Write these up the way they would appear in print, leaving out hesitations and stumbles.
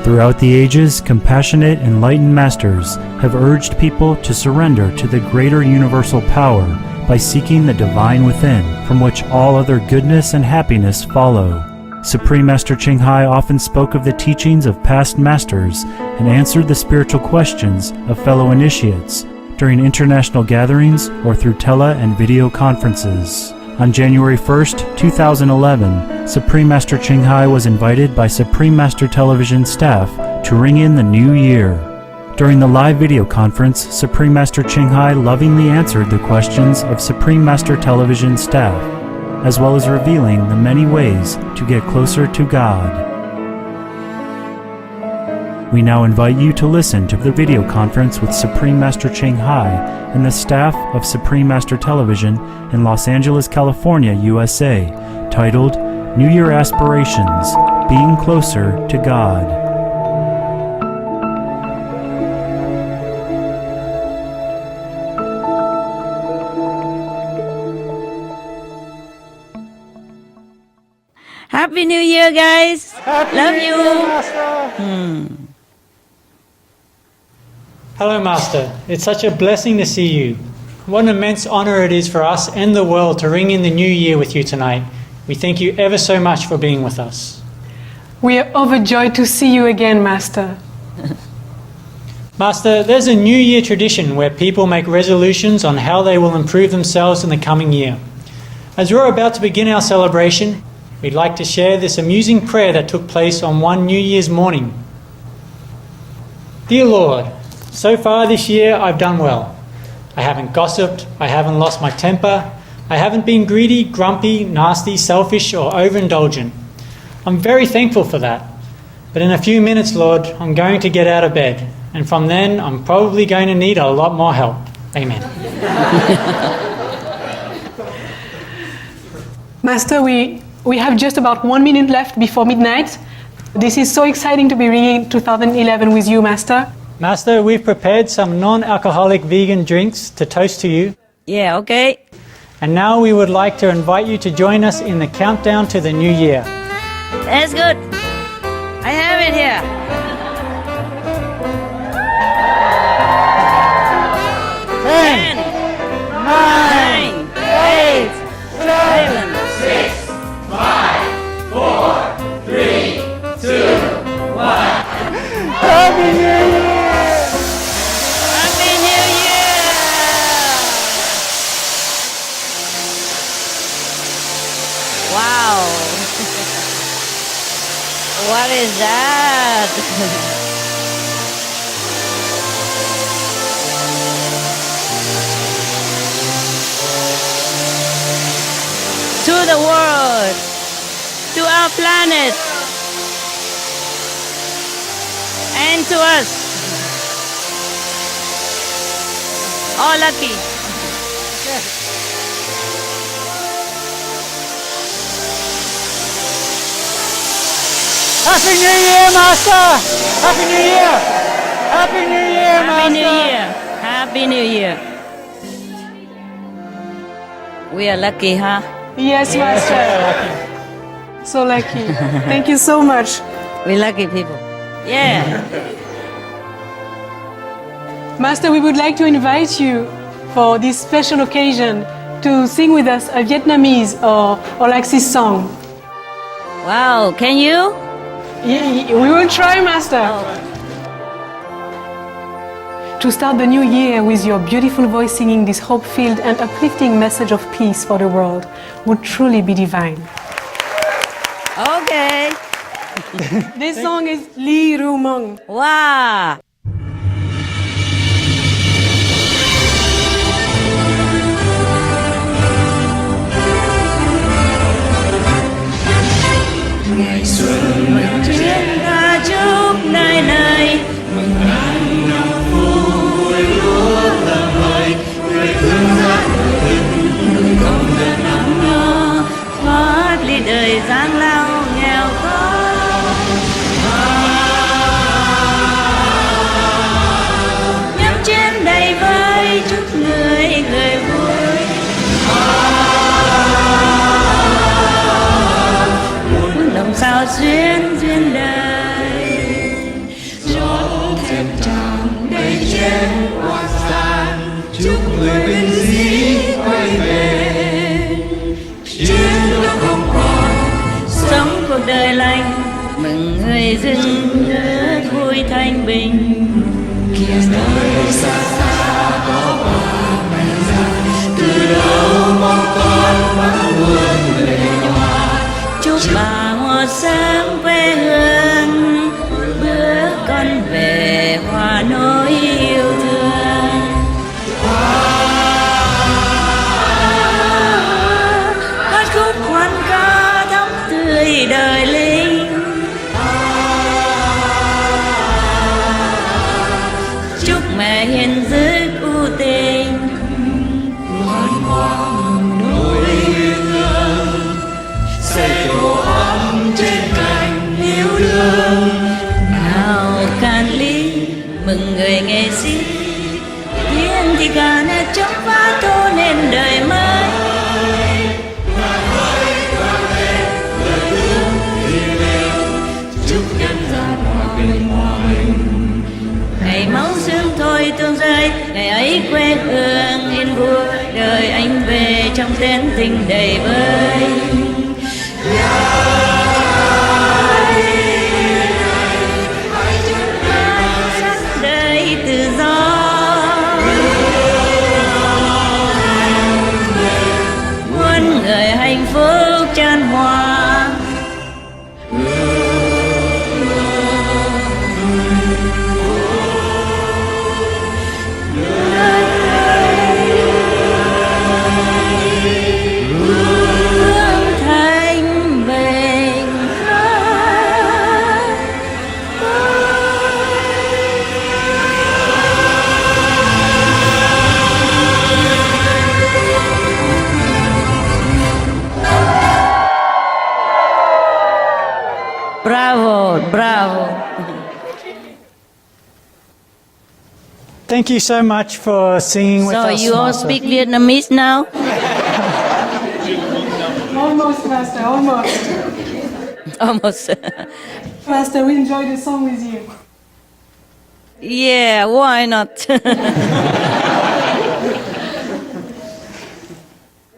Throughout the ages, compassionate, enlightened masters have urged people to surrender to the greater universal power by seeking the divine within, from which all other goodness and happiness follow. Supreme Master Ching Hai often spoke of the teachings of past masters and answered the spiritual questions of fellow initiates during international gatherings or through tele and video conferences. On January 1st, 2011, Supreme Master Ching Hai was invited by Supreme Master Television staff to ring in the new year. During the live video conference, Supreme Master Ching Hai lovingly answered the questions of Supreme Master Television staff, as well as revealing the many ways to get closer to God. We now invite you to listen to the video conference with Supreme Master Ching Hai and the staff of Supreme Master Television in Los Angeles, California, USA, titled New Year Aspirations, Being Closer to God. Happy New Year, guys! Love New you! Year, Master. Hello, Master. It's such a blessing to see you. What an immense honor it is for us and the world to ring in the new year with you tonight. We thank you ever so much for being with us. We are overjoyed to see you again, Master. Master, there's a New Year tradition where people make resolutions on how they will improve themselves in the coming year. As we're about to begin our celebration, we'd like to share this amusing prayer that took place on one New Year's morning. Dear Lord, so far this year I've done well. I haven't gossiped, I haven't lost my temper, I haven't been greedy, grumpy, nasty, selfish or overindulgent. I'm very thankful for that. But in a few minutes, Lord, I'm going to get out of bed, and from then I'm probably going to need a lot more help. Amen. Master, we have just about 1 minute left before midnight. This is so exciting to be ringing 2011 with you, Master. Master, we've prepared some non-alcoholic vegan drinks to toast to you. Yeah, okay. And now we would like to invite you to join us in the countdown to the new year. That's good. I have it here. 10, 9, 8, 7, 6, 5, 4, 3, 2, 1. Happy New Year! Happy New Year! Wow. What is that? To the world, to our planet, and to us. All lucky. Happy New Year, Master! Happy New Year! Happy New Year, Happy New Master! Year. Happy New Year. We are lucky, huh? Yes, Master. So lucky. Thank you so much. We lucky people. Yeah. Master, we would like to invite you for this special occasion to sing with us a Vietnamese or Laxi song. Wow, can you? We will try, Master. To start the new year with your beautiful voice singing this hope-filled and uplifting message of peace for the world would truly be divine. Okay. This song is Li Ru Mong. Wow. Ngày xuân mừng Chuyên ca chúc nơi nơi. mừng tháng năm vui lúa thơm hơi, người thương gia đình mừng công dân năm Nó thoát ly đời giang lao nghèo khó. Nhắm chén đầy vơi chúc người người vui. Muốn lòng sao duyên duyên đời. mừng người dưng nước vui thanh bình. Kia nơi xa xa có ba mẹ già, từ đâu mong con vẫn luôn về nhà. Chúc bà một sáng quê hương, bữa con về hòa nỗi yêu thương. Hát khúc khoan ca thắm tươi đời linh. Chúc mẹ hiền dứt u tình, loan hoàng nỗi thương, xây tổ ấm trên cành yêu đương. nào can ly mừng người nghệ sĩ, tiếng thì ca nét trong phá tô nên đời mới. Chúc nhân gian hòa bình. Ngày máu xương thôi tương rơi, ngày ấy quê hương yên vui, đời anh về trong tên tình đầy vơi. Sắc đời tự do, muôn người hạnh phúc chan hòa. Bravo, bravo. Thank you so much for singing with So us. you all Master. speak Vietnamese now? Almost, Master, almost. Almost. Master, we enjoyed the song with you. Yeah, why not?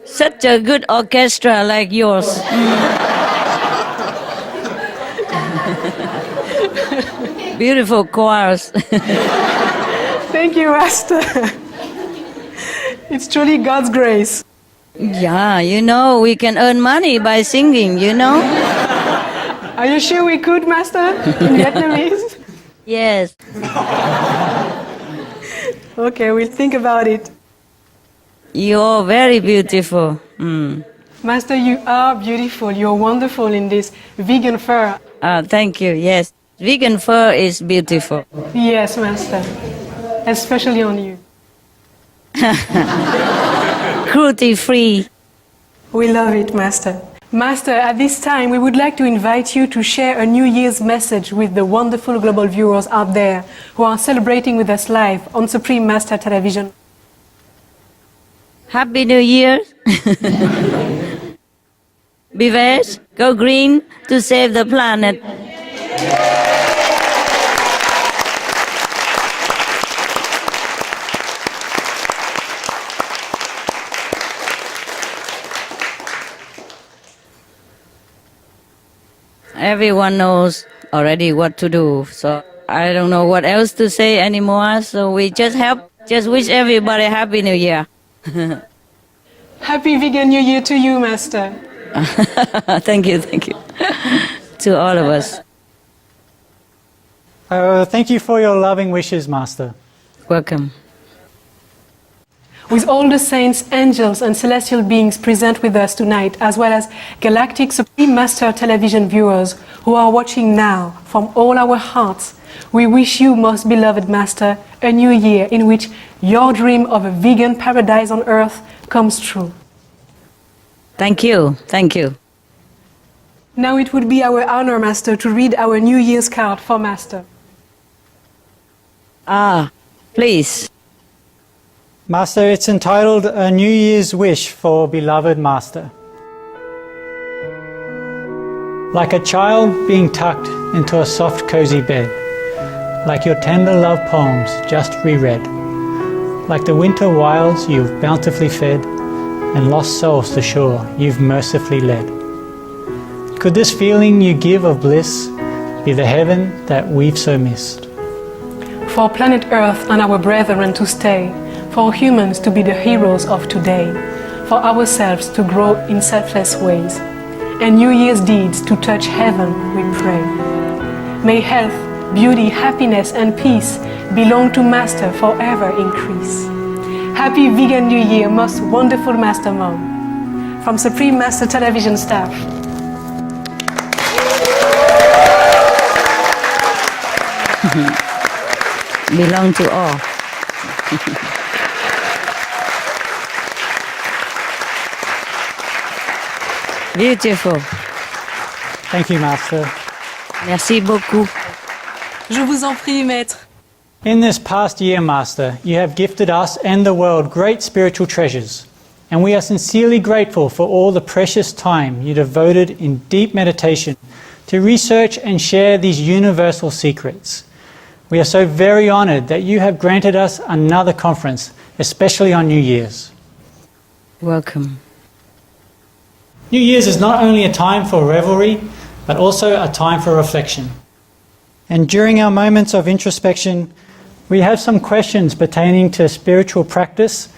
Such a good orchestra like yours. Beautiful choirs. Thank you, Master. It's truly God's grace. Yeah, you know, we can earn money by singing, you know? Are you sure we could, Master, in Vietnamese? Yes. Okay, we'll think about it. You're very beautiful. Mm. Master, you are beautiful. You're wonderful in this vegan fur. Thank you, yes. Vegan fur is beautiful. Yes, Master. Especially on you. Cruelty-free. We love it, Master. Master, at this time, we would like to invite you to share a New Year's message with the wonderful global viewers out there who are celebrating with us live on Supreme Master Television. Happy New Year. Be veg, go green to save the planet. Everyone knows already what to do, so I don't know what else to say anymore, so we just wish everybody Happy New Year. Happy Vegan New Year to you, Master. Thank you. To all of us. Thank you for your loving wishes, Master. Welcome. With all the saints, angels, and celestial beings present with us tonight, as well as galactic Supreme Master television viewers who are watching now, from all our hearts, we wish you, most beloved Master, a new year in which your dream of a vegan paradise on earth comes true. Thank you. Now it would be our honor, Master, to read our New Year's card for Master. Please. Master, it's entitled A New Year's Wish for Beloved Master. Like a child being tucked into a soft, cozy bed, like your tender love poems just reread, like the winter wilds you've bountifully fed, and lost souls to shore you've mercifully led. Could this feeling you give of bliss be the heaven that we've so missed. For planet Earth and our brethren to stay, for humans to be the heroes of today, for ourselves to grow in selfless ways, and New Year's deeds to touch heaven, we pray. May health, beauty, happiness and peace belong to Master forever increase. Happy Vegan New Year, most wonderful Master Mom. From Supreme Master Television staff. Belong to all. Beautiful. Thank you, Master. Merci beaucoup. Je vous en prie, Maître. In this past year, Master, you have gifted us and the world great spiritual treasures, and we are sincerely grateful for all the precious time you devoted in deep meditation to research and share these universal secrets. We are so very honored that you have granted us another conference, especially on New Year's. Welcome. New Year's is not only a time for revelry, but also a time for reflection. And during our moments of introspection, we have some questions pertaining to spiritual practice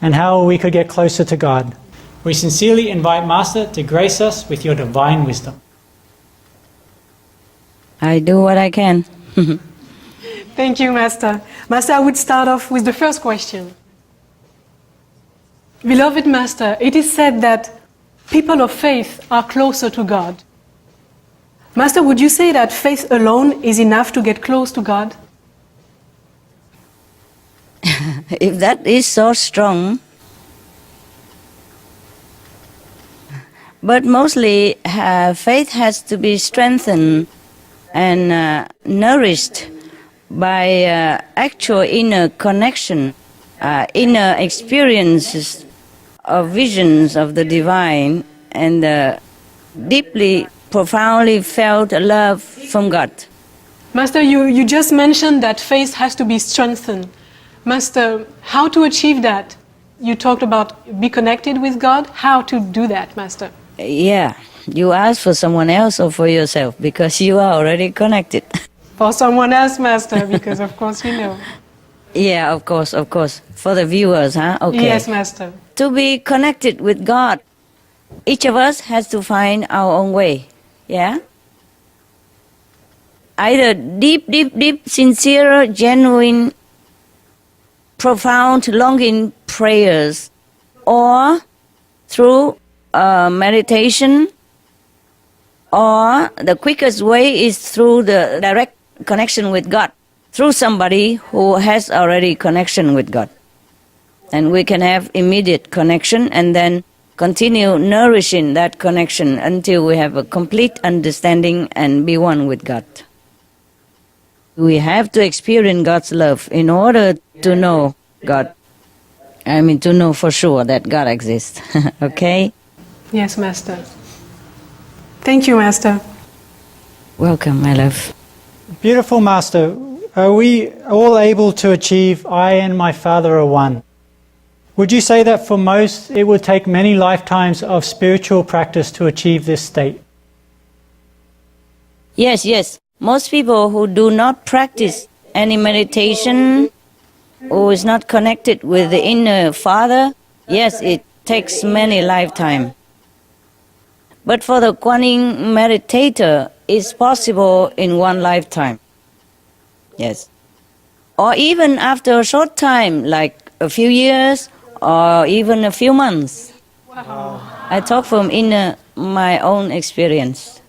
and how we could get closer to God. We sincerely invite Master to grace us with your divine wisdom. I do what I can. Thank you, Master. Master, I would start off with the first question. Beloved Master, it is said that people of faith are closer to God. Master, would you say that faith alone is enough to get close to God? If that is so strong, but mostly faith has to be strengthened and nourished by actual inner connection, inner experiences of visions of the divine and deeply, profoundly felt love from God. Master, you just mentioned that faith has to be strengthened. Master, how to achieve that? You talked about be connected with God. How to do that, Master? Yeah, you ask for someone else or for yourself because you are already connected. For someone else, Master, because of course you know. Yeah, of course. For the viewers, huh? Okay. Yes, Master. To be connected with God, each of us has to find our own way. Yeah? Either deep, sincere, genuine, profound, longing prayers, or through meditation, or the quickest way is through the direct connection with God, through somebody who has already connection with God. And we can have immediate connection and then continue nourishing that connection until we have a complete understanding and be one with God. We have to experience God's love in order to know God. I mean, to know for sure that God exists. Okay? Yes, Master. Thank you, Master. Welcome, my love. Beautiful Master, are we all able to achieve I and my Father are one? Would you say that for most it would take many lifetimes of spiritual practice to achieve this state? Yes. Most people who do not practice any meditation, who is not connected with the inner Father, yes, it takes many lifetimes. But for the Kuan Yin meditator, it's possible in one lifetime. Yes. Or even after a short time, like a few years or even a few months. Wow. I talk from my own experience.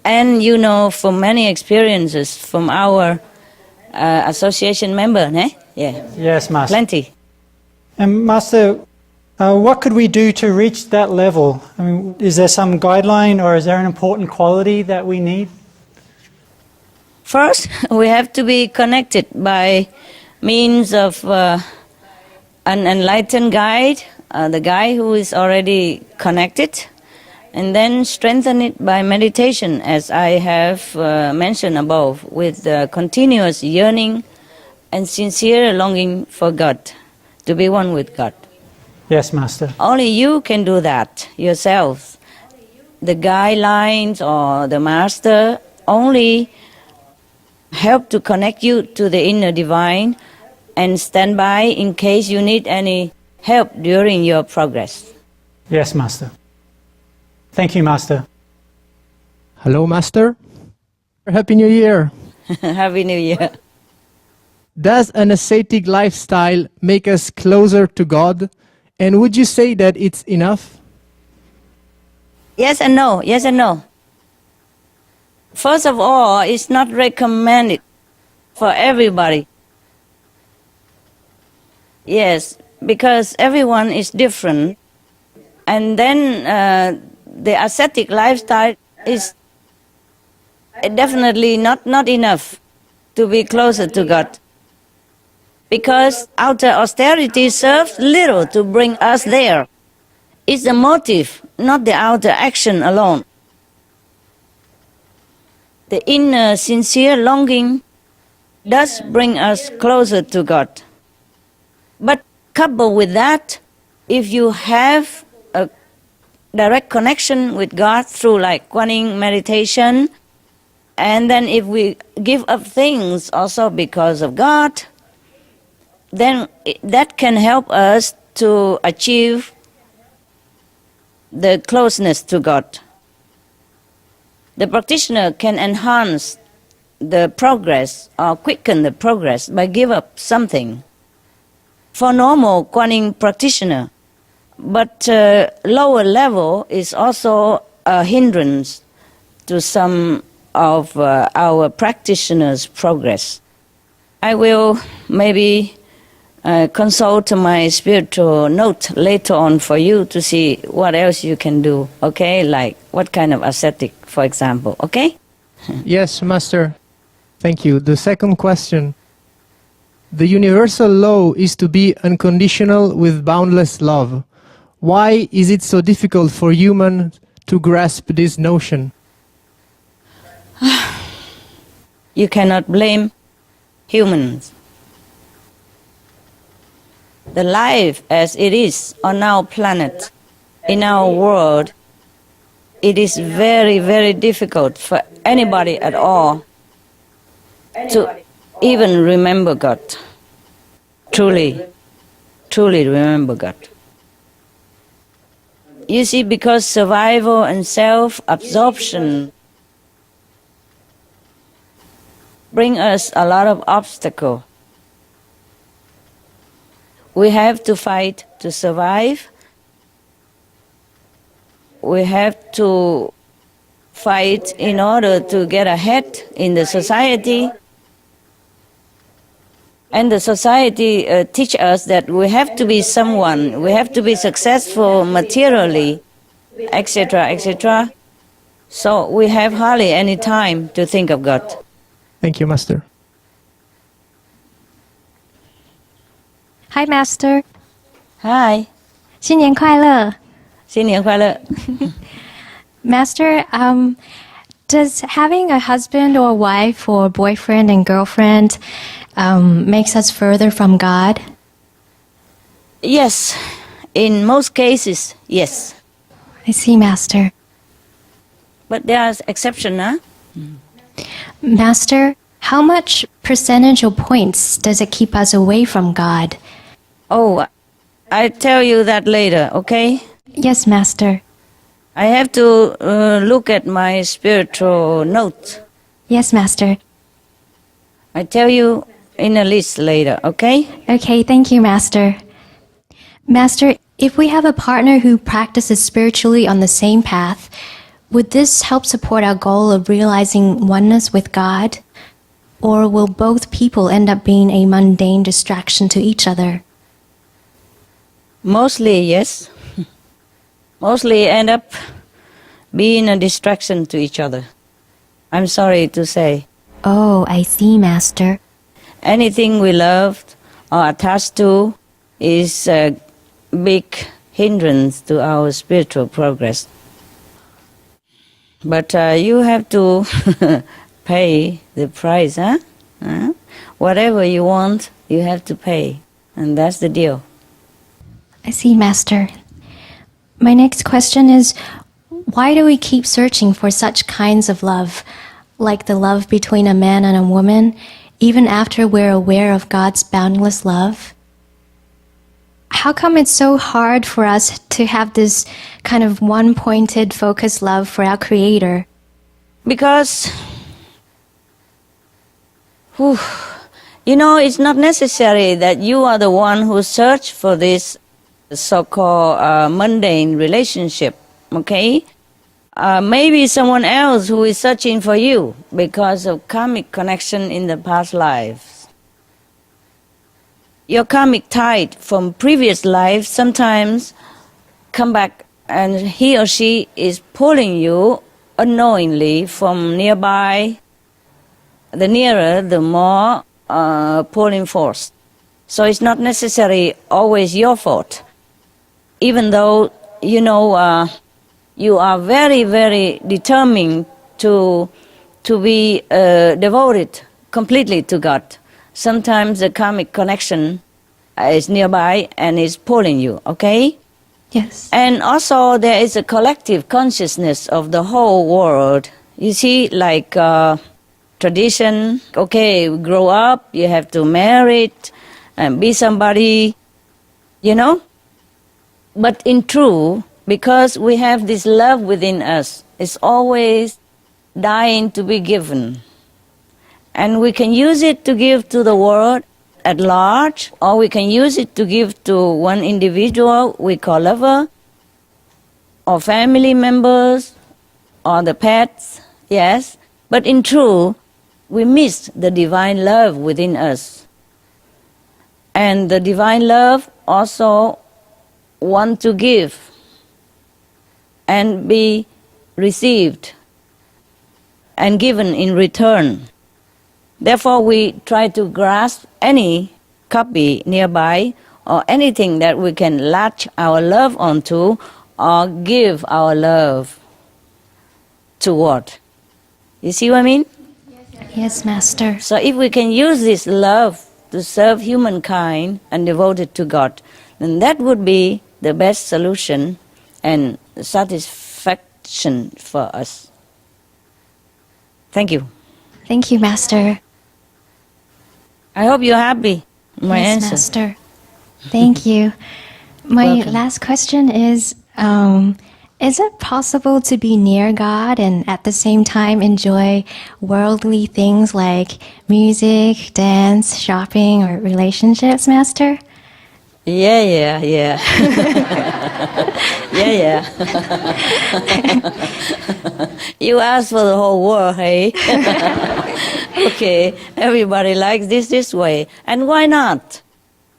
And you know, from many experiences from our association member, eh? Yeah. Yes, Master. Plenty. And Master, what could we do to reach that level? I mean, is there some guideline or is there an important quality that we need? First, we have to be connected by means of an enlightened guide, the guy who is already connected, and then strengthen it by meditation, as I have mentioned above, with continuous yearning and sincere longing for God, to be one with God. Yes, Master. Only you can do that yourself. the guidelines or the master only help to connect you to the inner divine and stand by in case you need any help during your progress. Yes, Master. Thank you, Master. Hello, Master. Happy New Year. Happy New Year. Does an ascetic lifestyle make us closer to God? And would you say that it's enough? Yes and no, yes and no. First of all, it's not recommended for everybody. Yes, because everyone is different. And then the ascetic lifestyle is definitely not enough to be closer to God. Because outer austerity serves little to bring us there. It's the motive, not the outer action alone. The inner sincere longing does bring us closer to God. But coupled with that, if you have a direct connection with God through like Kuan meditation, and then if we give up things also because of God, then that can help us to achieve the closeness to God. The practitioner can enhance the progress or quicken the progress by give up something. For normal Kuan practitioner, but lower level is also a hindrance to some of our practitioners' progress. I will maybe consult my spiritual note later on for you to see what else you can do, okay? Like what kind of ascetic, for example, okay? Yes, Master. Thank you. The second question. The universal law is to be unconditional with boundless love. Why is it so difficult for humans to grasp this notion? You cannot blame humans. The life as it is on our planet, in our world, it is very, very difficult for anybody at all to even remember God. Truly, truly remember God. You see, because survival and self-absorption bring us a lot of obstacles. We have to fight to survive. We have to fight in order to get ahead in the society. And the society teach us that we have to be someone, we have to be successful materially, etc., etc. So we have hardly any time to think of God. Thank you, Master. Hi, Master. Hi, 新年快乐. 新年快乐. Master, does having a husband or wife or boyfriend and girlfriend makes us further from God? Yes, in most cases, yes. I see, Master. But there are exceptions, huh? Master, how much percentage or points does it keep us away from God? Oh, I'll tell you that later, okay? Yes, Master. I have to look at my spiritual note. Yes, Master. I tell you in a list later, okay? Okay, thank you, Master. Master, if we have a partner who practices spiritually on the same path, would this help support our goal of realizing oneness with God? Or will both people end up being a mundane distraction to each other? Mostly, yes. Mostly end up being a distraction to each other. I'm sorry to say. Oh, I see, Master. Anything we loved or attached to is a big hindrance to our spiritual progress. But you have to pay the price, huh? Whatever you want, you have to pay. And that's the deal. I see, Master. My next question is, why do we keep searching for such kinds of love, like the love between a man and a woman, even after we're aware of God's boundless love? How come it's so hard for us to have this kind of one-pointed, focused love for our Creator? Because, it's not necessary that you are the one who search for this so-called mundane relationship, okay? Maybe someone else who is searching for you because of karmic connection in the past lives. Your karmic tide from previous life sometimes come back and he or she is pulling you unknowingly from nearby. The nearer, the more pulling force. So it's not necessarily always your fault. Even though, you are very, very determined to be devoted completely to God. Sometimes the karmic connection is nearby and is pulling you, okay? Yes. And also there is a collective consciousness of the whole world. You see, like tradition, okay, grow up, you have to marry and be somebody, But in truth, because we have this love within us, it's always dying to be given. And we can use it to give to the world at large, or we can use it to give to one individual we call lover, or family members, or the pets, yes. But in truth, we miss the divine love within us. And the divine love also want to give and be received and given in return. Therefore, we try to grasp any copy nearby or anything that we can latch our love onto or give our love toward. You see what I mean? Yes, Master. So if we can use this love to serve humankind and devote it to God, then that would be the best solution and satisfaction for us. Thank you. Thank you, Master. I hope you're happy. My Yes, answer. Master. Thank you. My Welcome. last question is it possible to be near God and at the same time enjoy worldly things like music, dance, shopping, or relationships, Master? Yeah. yeah. You asked for the whole world, hey? Okay, everybody likes this way. And why not?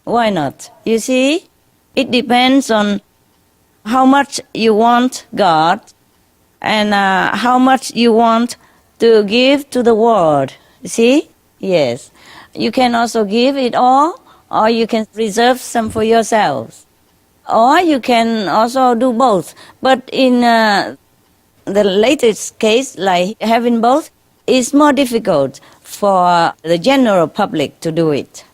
Why not? You see, it depends on how much you want God and how much you want to give to the world. See? Yes. You can also give it all, or you can reserve some for yourselves. Or you can also do both. But in the latest case, like having both, is more difficult for the general public to do it.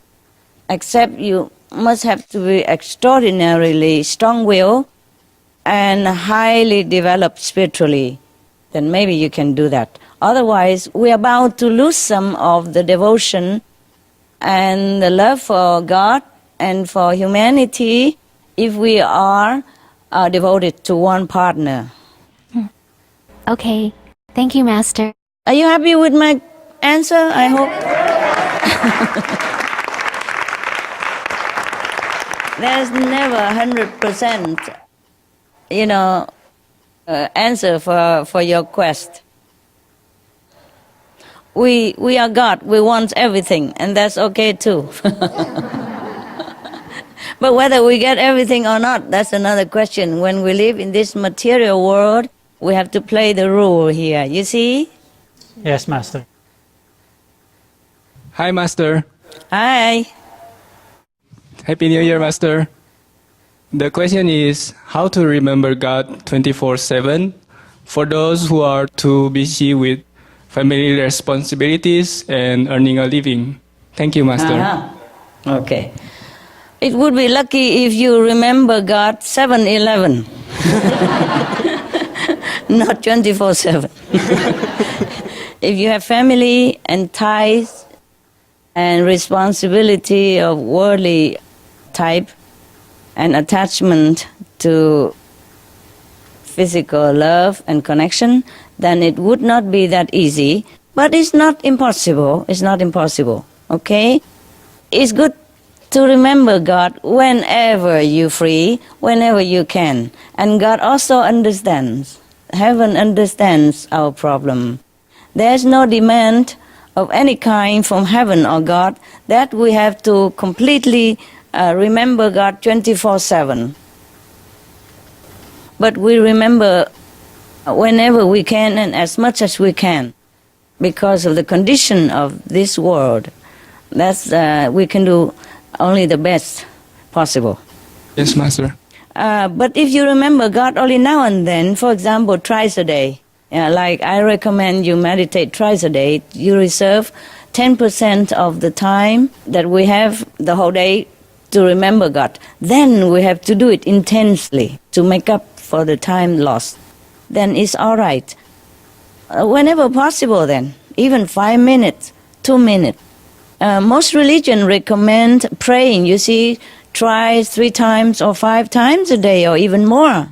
Except you must have to be extraordinarily strong-willed and highly developed spiritually. Then maybe you can do that. Otherwise, we are bound to lose some of the devotion and the love for God and for humanity if we are devoted to one partner. Okay. Thank you, Master. Are you happy with my answer? I hope. There's never 100%, answer for your quest. We are God. We want everything, and that's okay too. But whether we get everything or not, that's another question. When we live in this material world, we have to play the role here. You see? Yes, Master. Hi, Master. Hi. Happy New Year, Master. The question is how to remember God 24/7 for those who are too busy with family responsibilities and earning a living. Thank you, Master. Uh-huh. Okay. It would be lucky if you remember God 7-11. Not 24/7. If you have family and ties and responsibility of worldly type and attachment to physical love and connection, then it would not be that easy. But it's not impossible. It's not impossible. Okay? It's good to remember God whenever you're free, whenever you can. And God also understands. Heaven understands our problem. There's no demand of any kind from heaven or God that we have to completely remember God 24/7. But we remember whenever we can and as much as we can because of the condition of this world. That's we can do only the best possible. Yes, Master. But if you remember God only now and then, for example, thrice a day, like I recommend you meditate thrice a day, you reserve 10% of the time that we have the whole day to remember God. Then we have to do it intensely to make up for the time lost. Then it's all right. Whenever possible then, even 5 minutes, 2 minutes. Most religions recommend praying, you see, try 3 times or 5 times a day or even more.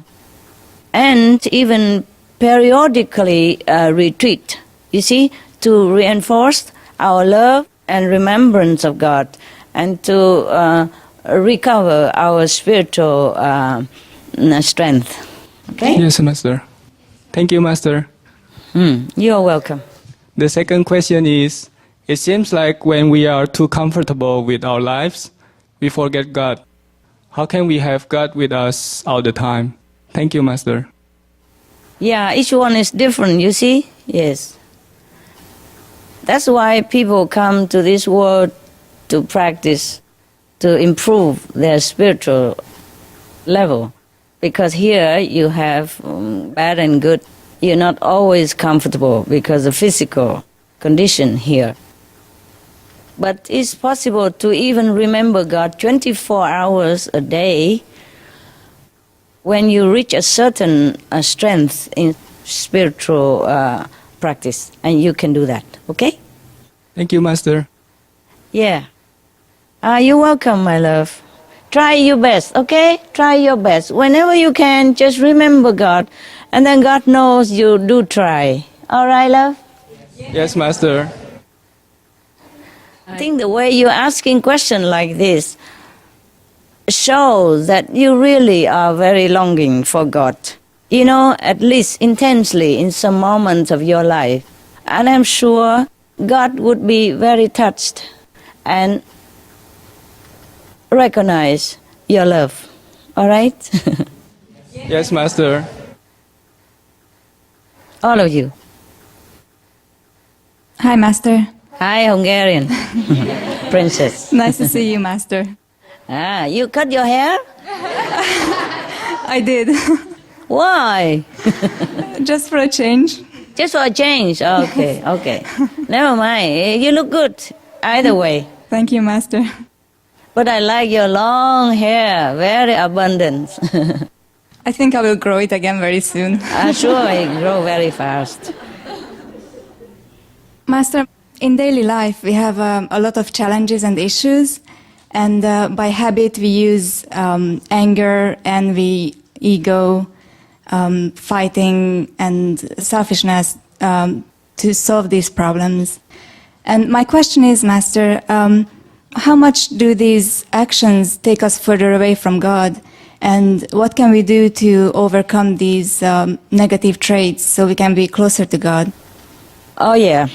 And even periodically retreat, you see, to reinforce our love and remembrance of God and to recover our spiritual strength. Okay? Yes, Master. Thank you, Master. You're welcome. The second question is, it seems like when we are too comfortable with our lives, we forget God. How can we have God with us all the time? Thank you, Master. Yeah, each one is different, you see? Yes. That's why people come to this world to practice, to improve their spiritual level. Because here you have bad and good. You're not always comfortable because of physical condition here. But it's possible to even remember God 24 hours a day when you reach a certain strength in spiritual practice. And you can do that, okay? Thank you, Master. Yeah. You're welcome, my love. Try your best, okay? Try your best. Whenever you can, just remember God. And then God knows you do try. All right, love? Yes, Master. I think the way you're asking questions like this shows that you really are very longing for God. You know, at least intensely in some moments of your life. And I'm sure God would be very touched and recognize your love. All right? Yes, Master. All of you. Hi, Master. Hi, Hungarian princess. Nice to see you, Master. You cut your hair? I did. Why? Just for a change. Just for a change. Okay, okay. Never mind. You look good either way. Thank you, Master. But I like your long hair, very abundant. I think I will grow it again very soon. Sure, it grow very fast. Master, in daily life we have a lot of challenges and issues, and by habit we use anger, envy, ego, fighting and selfishness to solve these problems. And my question is, Master, how much do these actions take us further away from God? And what can we do to overcome these negative traits so we can be closer to God? Oh, yeah.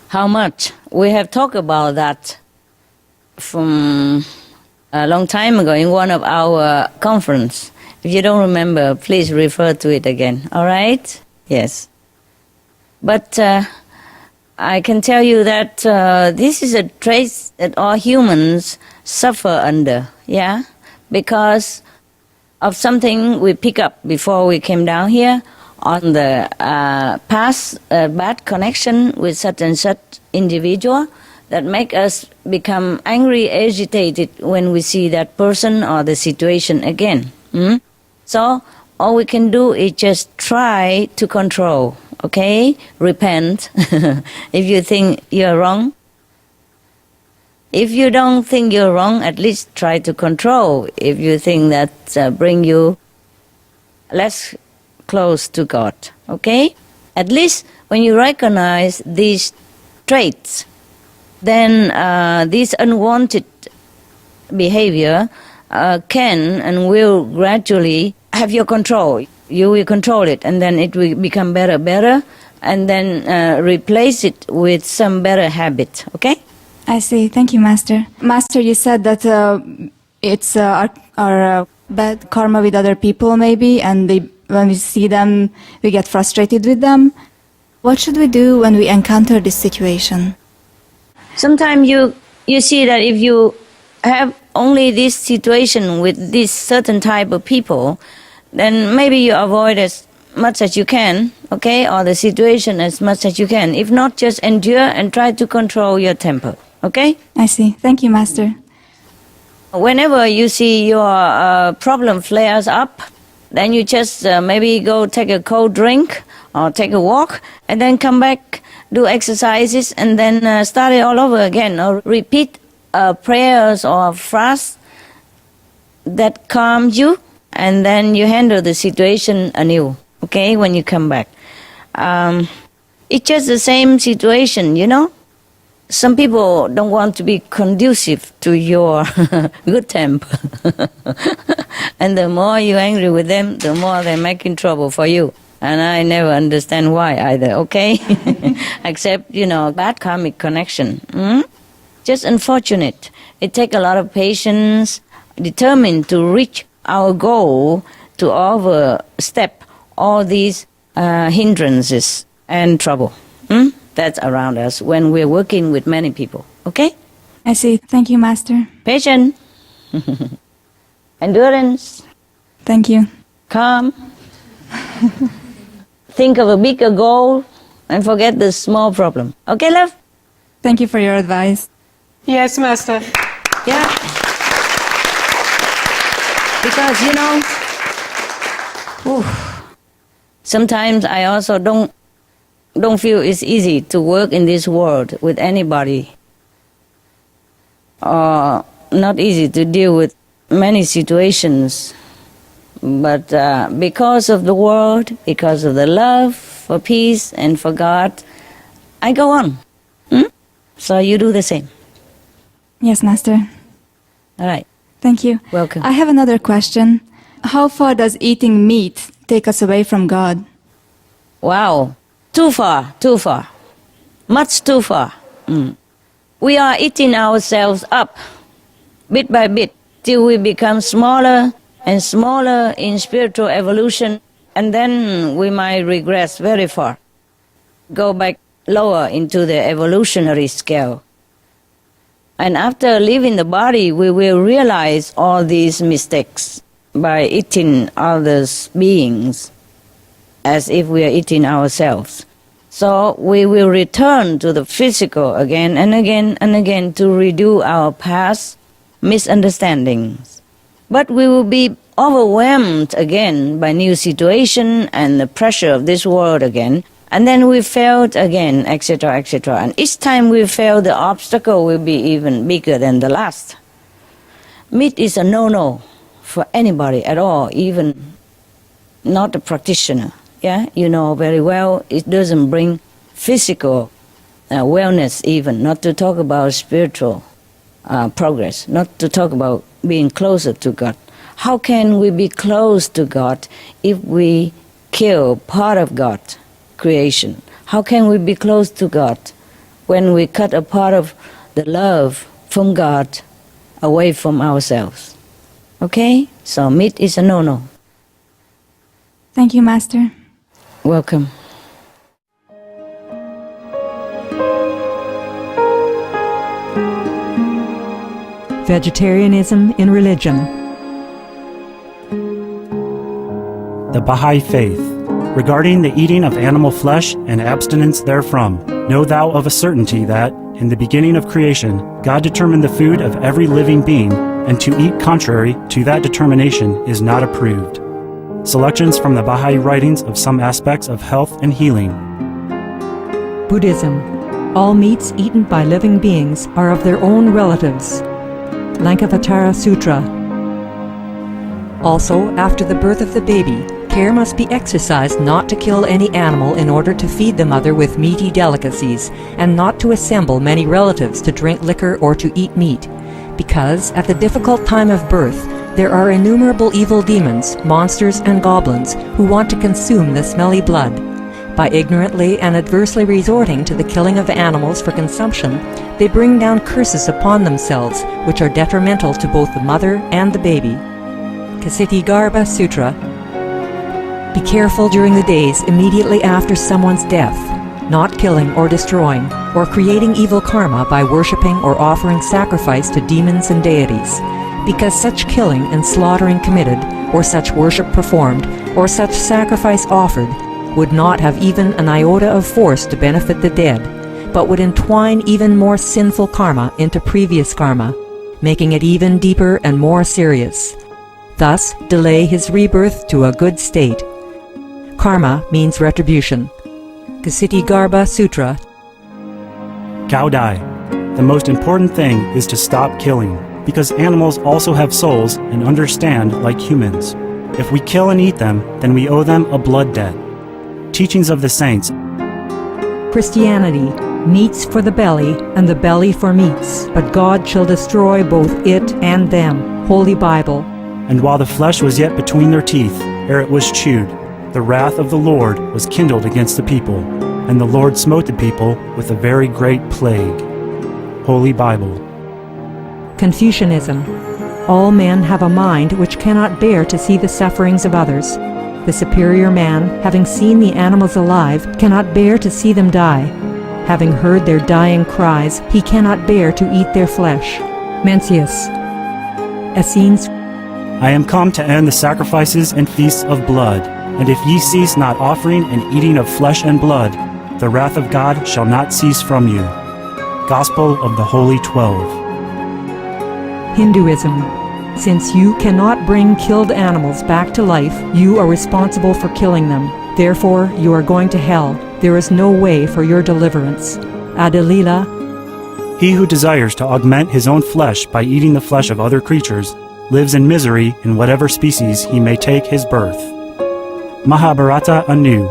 How much? We have talked about that from a long time ago in one of our conference. If you don't remember, please refer to it again. All right? Yes. But I can tell you that this is a trait that all humans suffer under, yeah? Because of something we pick up before we came down here on the past bad connection with such and such individual that make us become angry, agitated when we see that person or the situation again. So all we can do is just try to control, okay? Repent if you think you're wrong. If you don't think you're wrong, at least try to control if you think that bring you less close to God, okay? At least when you recognize these traits, then this unwanted behavior can and will gradually have your control. You will control it, and then it will become better, and then replace it with some better habit, okay? I see. Thank you, Master. Master, you said that it's our bad karma with other people, maybe, and when we see them, we get frustrated with them. What should we do when we encounter this situation? Sometimes you see that if you have only this situation with this certain type of people, then maybe you avoid as much as you can, okay, or the situation as much as you can. If not, just endure and try to control your temper, okay? I see. Thank you, Master. Whenever you see your problem flares up, then you just maybe go take a cold drink or take a walk, and then come back, do exercises, and then start it all over again, or repeat prayers or fast that calms you, and then you handle the situation anew, okay, when you come back. It's just the same situation, you know? Some people don't want to be conducive to your good temper. And the more you're angry with them, the more they're making trouble for you. And I never understand why either, okay? Except, you know, bad karmic connection. Just unfortunate. It takes a lot of patience, determined to reach our goal, to overstep all these hindrances and trouble that's around us when we're working with many people, okay? I see. Thank you, Master. Patience. Endurance. Thank you. Calm. Think of a bigger goal and forget the small problem. Okay, love? Thank you for your advice. Yes, Master. Yeah. Because, you know, sometimes I also don't feel it's easy to work in this world with anybody. Or not easy to deal with many situations. But because of the world, because of the love for peace and for God, I go on. So you do the same. Yes, Master. All right. Thank you. Welcome. I have another question. How far does eating meat take us away from God? Wow. Too far. Much too far. We are eating ourselves up, bit by bit, till we become smaller and smaller in spiritual evolution, and then we might regress very far, go back lower into the evolutionary scale. And after leaving the body, we will realize all these mistakes by eating others' beings as if we are eating ourselves. So we will return to the physical again and again and again to redo our past misunderstandings. But we will be overwhelmed again by new situation and the pressure of this world again. And then we failed again, etc., etc. And each time we fail, the obstacle will be even bigger than the last. Meat is a no-no for anybody at all, even not a practitioner. Yeah, you know very well it doesn't bring physical wellness even, not to talk about spiritual progress, not to talk about being closer to God. How can we be close to God if we kill part of God's creation? How can we be close to God when we cut a part of the love from God away from ourselves? Okay? So meat is a no-no. Thank you, Master. Welcome. Vegetarianism in religion. The Baha'i Faith. Regarding the eating of animal flesh and abstinence therefrom, know thou of a certainty that, in the beginning of creation, God determined the food of every living being, and to eat contrary to that determination is not approved. Selections from the Baha'i writings of some aspects of health and healing. Buddhism. All meats eaten by living beings are of their own relatives. Lankavatara Sutra. Also, after the birth of the baby, care must be exercised not to kill any animal in order to feed the mother with meaty delicacies, and not to assemble many relatives to drink liquor or to eat meat, because at the difficult time of birth, there are innumerable evil demons, monsters, and goblins who want to consume the smelly blood. By ignorantly and adversely resorting to the killing of animals for consumption, they bring down curses upon themselves, which are detrimental to both the mother and the baby. Ksitigarbha Sutra. Be careful during the days immediately after someone's death, not killing or destroying, or creating evil karma by worshipping or offering sacrifice to demons and deities, because such killing and slaughtering committed, or such worship performed, or such sacrifice offered, would not have even an iota of force to benefit the dead, but would entwine even more sinful karma into previous karma, making it even deeper and more serious. Thus, delay his rebirth to a good state. Karma means retribution. Ksitigarbha Sutra. Gaudai. The most important thing is to stop killing, because animals also have souls and understand like humans. If we kill and eat them, then we owe them a blood debt. Teachings of the Saints. Christianity. Meats for the belly, and the belly for meats, but God shall destroy both it and them. Holy Bible. And while the flesh was yet between their teeth, ere it was chewed, the wrath of the Lord was kindled against the people, and the Lord smote the people with a very great plague. Holy Bible. Confucianism. All men have a mind which cannot bear to see the sufferings of others. The superior man, having seen the animals alive, cannot bear to see them die. Having heard their dying cries, he cannot bear to eat their flesh. Mencius. Essenes. I am come to end the sacrifices and feasts of blood, and if ye cease not offering and eating of flesh and blood, the wrath of God shall not cease from you. Gospel of the Holy 12. Hinduism. Since you cannot bring killed animals back to life, you are responsible for killing them. Therefore, you are going to hell. There is no way for your deliverance. Adalila. He who desires to augment his own flesh by eating the flesh of other creatures lives in misery in whatever species he may take his birth. Mahabharata anew.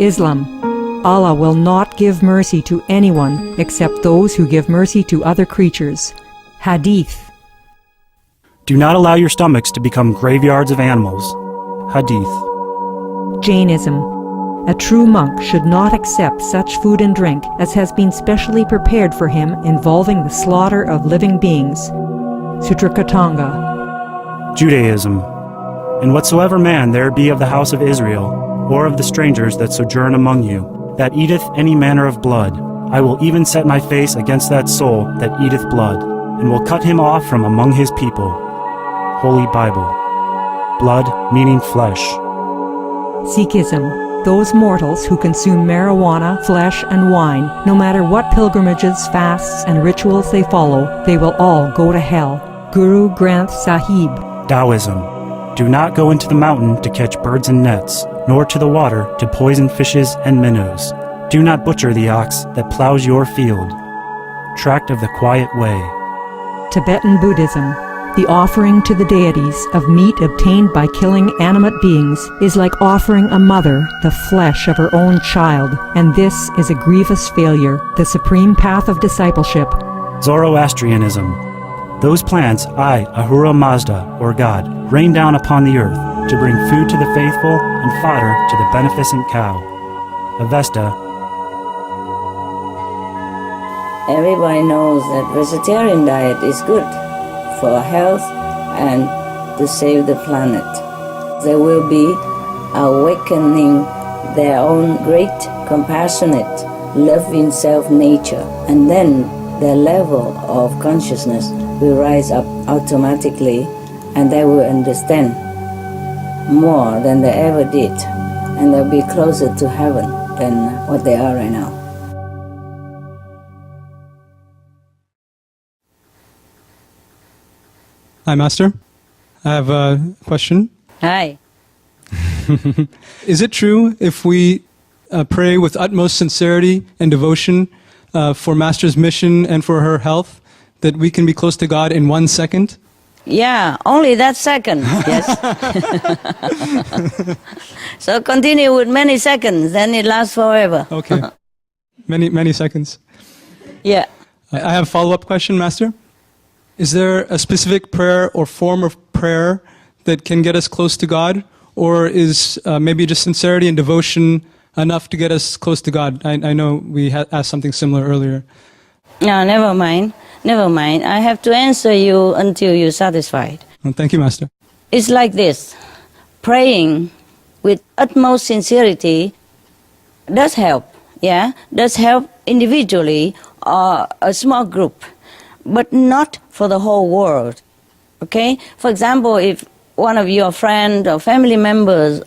Islam. Allah will not give mercy to anyone except those who give mercy to other creatures. Hadith. Do not allow your stomachs to become graveyards of animals. Hadith. Jainism. A true monk should not accept such food and drink as has been specially prepared for him involving the slaughter of living beings. Sutrakatanga. Judaism. And whatsoever man there be of the house of Israel, or of the strangers that sojourn among you, that eateth any manner of blood, I will even set my face against that soul that eateth blood, and will cut him off from among his people. Holy Bible. Blood meaning flesh. Sikhism. Those mortals who consume marijuana, flesh, and wine, no matter what pilgrimages, fasts, and rituals they follow, they will all go to hell. Guru Granth Sahib. Taoism. Do not go into the mountain to catch birds and nets, nor to the water to poison fishes and minnows. Do not butcher the ox that plows your field. Tract of the Quiet Way. Tibetan Buddhism. The offering to the deities of meat obtained by killing animate beings is like offering a mother the flesh of her own child, and this is a grievous failure, the supreme path of discipleship. Zoroastrianism. Those plants I, Ahura Mazda, or God, rain down upon the earth to bring food to the faithful and fodder to the beneficent cow. Avesta. Everybody knows that vegetarian diet is good for health and to save the planet. They will be awakening their own great, compassionate, loving self-nature, and then their level of consciousness will rise up automatically, and they will understand more than they ever did, and they'll be closer to heaven than what they are right now. Hi, Master. I have a question. Hi. Is it true if we pray with utmost sincerity and devotion for Master's mission and for her health, that we can be close to God in 1 second? Yeah, only that second, yes. So continue with many seconds, then it lasts forever. Okay. Many seconds. Yeah. I have a follow-up question, Master. Is there a specific prayer or form of prayer that can get us close to God? Or is maybe just sincerity and devotion enough to get us close to God? I know we asked something similar earlier. No, never mind. Never mind. I have to answer you until you're satisfied. Well, thank you, Master. It's like this. Praying with utmost sincerity does help, yeah? Does help individually or a small group, but not for the whole world, okay? For example, if one of your friends or family members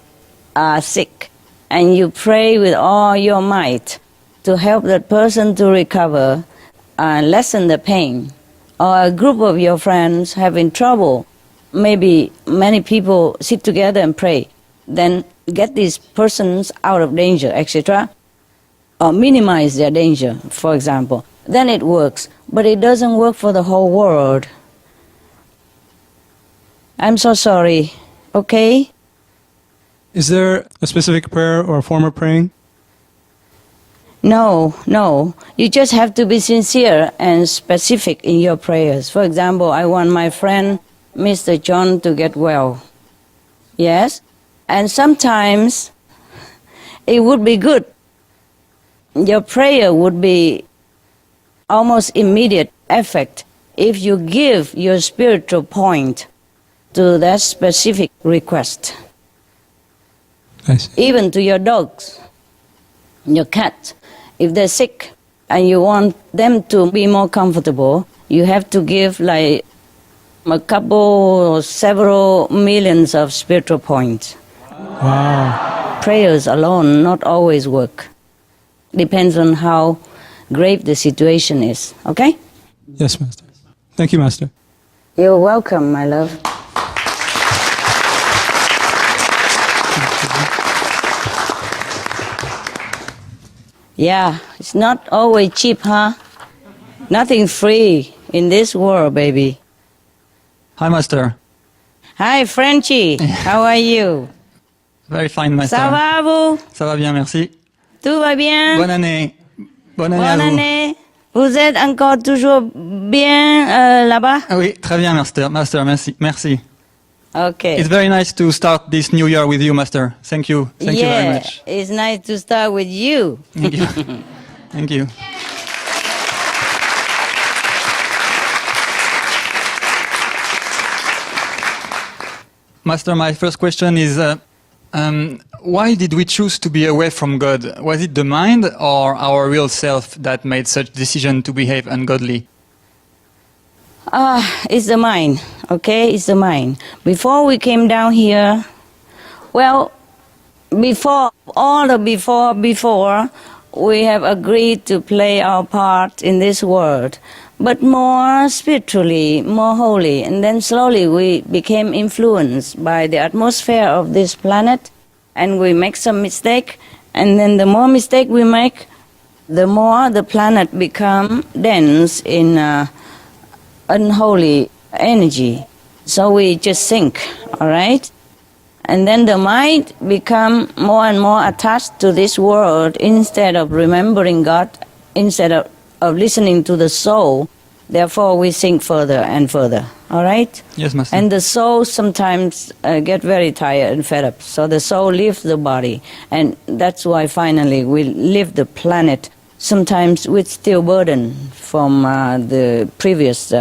are sick and you pray with all your might to help that person to recover and lessen the pain, or a group of your friends having trouble, maybe many people sit together and pray, then get these persons out of danger, etc., or minimize their danger, for example, then it works. But it doesn't work for the whole world. I'm so sorry, okay? Is there a specific prayer or a form of praying? No. You just have to be sincere and specific in your prayers. For example, I want my friend, Mr. John, to get well. Yes? And sometimes it would be good. Your prayer would be almost immediate effect if you give your spiritual point to that specific request. I see. Even to your dogs, your cats. If they're sick and you want them to be more comfortable, you have to give like a couple or several millions of spiritual points. Wow. Prayers alone not always work. Depends on how grave the situation is. Okay? Yes, Master. Thank you, Master. You're welcome, my love. Yeah, it's not always cheap, huh? Nothing free in this world, baby. Hi, Master. Hi, Frenchie. How are you? Very fine, Master. Ça va, vous? Ça va bien, merci. Tout va bien? Bonne année. Bonne année Bonne à vous. année. Vous êtes encore toujours bien là-bas? Ah oui, très bien, Master. Master, merci. Merci. Okay. It's very nice to start this new year with you, Master. Thank you. Thank you very much. It's nice to start with you. Thank you. Thank you. Master, my first question is, why did we choose to be away from God? Was it the mind or our real self that made such decision to behave ungodly? It's the mind, okay? It's the mind. Before we came down here, well, before, we have agreed to play our part in this world, but more spiritually, more holy. And then slowly we became influenced by the atmosphere of this planet, and we make some mistake. And then the more mistake we make, the more the planet become dense in unholy energy. So we just sink, all right? And then the mind become more and more attached to this world instead of remembering God, instead of listening to the soul. Therefore, we sink further and further, all right? Yes, Master. And the soul sometimes get very tired and fed up. So the soul leaves the body. And that's why finally we leave the planet, sometimes with still burden from the previous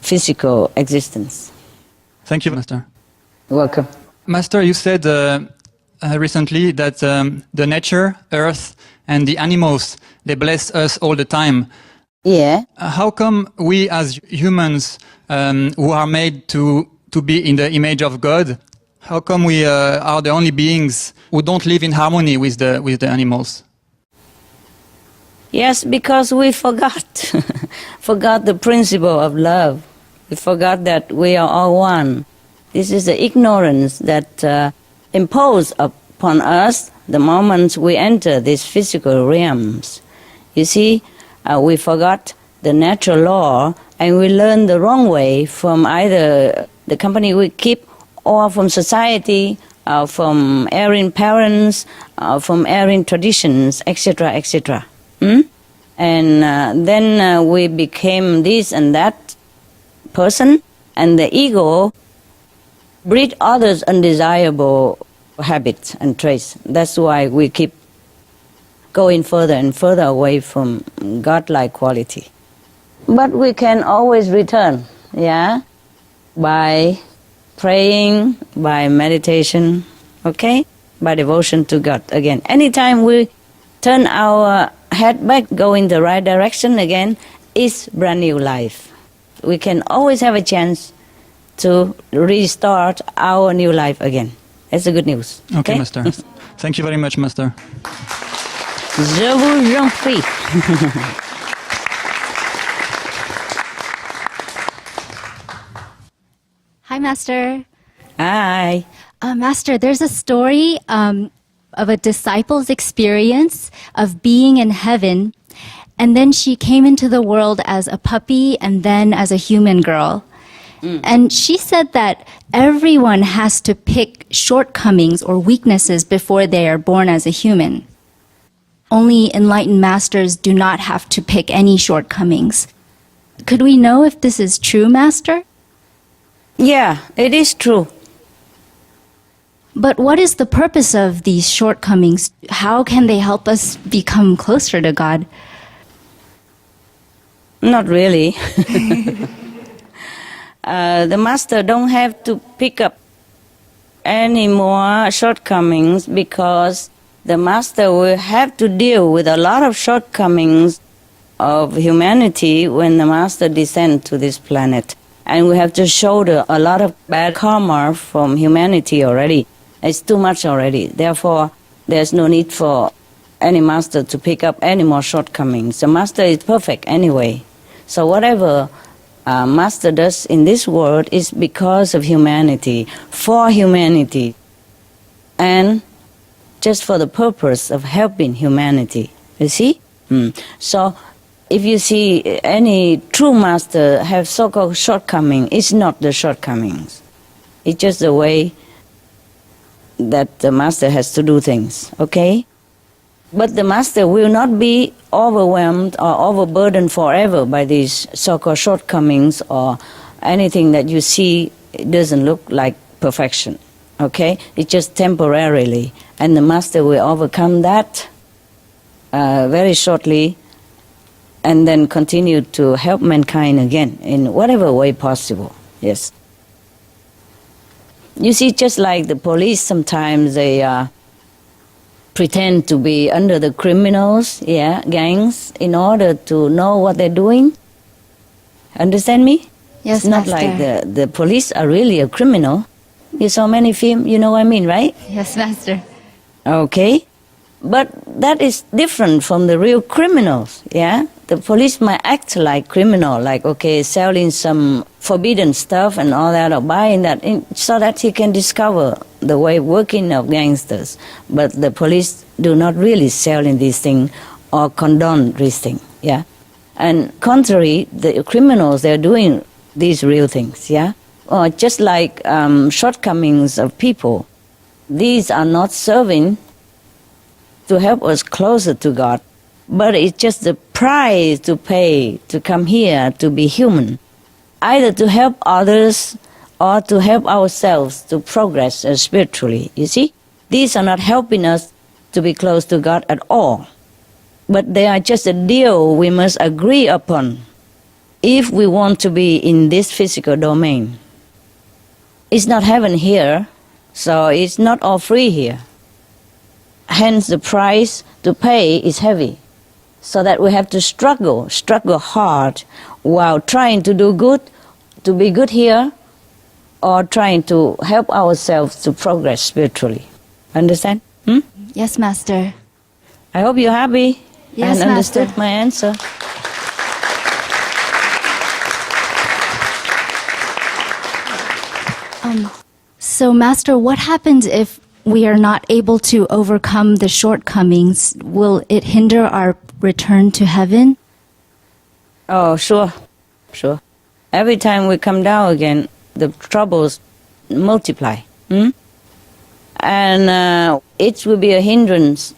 physical existence. Thank you, Master. You're welcome. Master, you said recently that the nature, earth, and the animals, they bless us all the time. Yeah. How come we as humans who are made to be in the image of God, how come we are the only beings who don't live in harmony with the animals? Yes, because we forgot. Forgot the principle of love. We forgot that we are all one. This is the ignorance that imposed upon us the moment we enter these physical realms. You see, we forgot the natural law and we learn the wrong way from either the company we keep or from society, from erring parents, from erring traditions, etc., etc. And then we became this and that person, and the ego breed others undesirable habits and traits. That's why we keep going further and further away from godlike quality. But we can always return, by praying, by meditation, okay? By devotion to God again. Anytime we turn our head back, go in the right direction again, it's brand new life. We can always have a chance to restart our new life again. That's the good news. Okay, Master. Thank you very much, Master. Je vous en prie. Hi, Master. Hi. Master, there's a story of a disciple's experience of being in heaven, and then she came into the world as a puppy and then as a human girl. And she said that everyone has to pick shortcomings or weaknesses before they are born as a human. Only enlightened masters do not have to pick any shortcomings. Could we know if this is true, Master? Yeah, it is true. But what is the purpose of these shortcomings? How can they help us become closer to God? Not really. The master don't have to pick up any more shortcomings because the master will have to deal with a lot of shortcomings of humanity when the master descends to this planet. And we have to shoulder a lot of bad karma from humanity already. It's too much already. Therefore, there's no need for any master to pick up any more shortcomings. The master is perfect anyway. So whatever master does in this world is because of humanity, for humanity, and just for the purpose of helping humanity. You see? So if you see any true master have so-called shortcoming, it's not the shortcomings. It's just the way that the master has to do things, okay? But the master will not be overwhelmed or overburdened forever by these so-called shortcomings or anything that you see doesn't look like perfection, okay? It's just temporarily. And the master will overcome that very shortly and then continue to help mankind again in whatever way possible, yes. You see, just like the police, sometimes they pretend to be under the criminals, gangs, in order to know what they're doing. Understand me? Yes, it's not Master. like the police are really a criminal. You saw many films, you know what I mean, right? Yes, Master. Okay. But that is different from the real criminals, The police might act like criminal, like, okay, selling some forbidden stuff and all that, or buying that, so that he can discover the way working of gangsters. But the police do not really sell in these things or condone these things, And contrary, the criminals, they're doing these real things, Or just like shortcomings of people, these are not serving to help us closer to God, but it's just the price to pay to come here to be human, either to help others or to help ourselves to progress spiritually. You see, these are not helping us to be close to God at all, but they are just a deal we must agree upon if we want to be in this physical domain. It's not heaven here, so it's not all free here. Hence the price to pay is heavy, so that we have to struggle hard while trying to do good, to be good here, or trying to help ourselves to progress spiritually. Understand? Yes, Master. I hope you're happy Yes, and Master. understood my answer. So, Master, what happens if we are not able to overcome the shortcomings, will it hinder our return to heaven? Oh, sure. Every time we come down again, the troubles multiply. And it will be a hindrance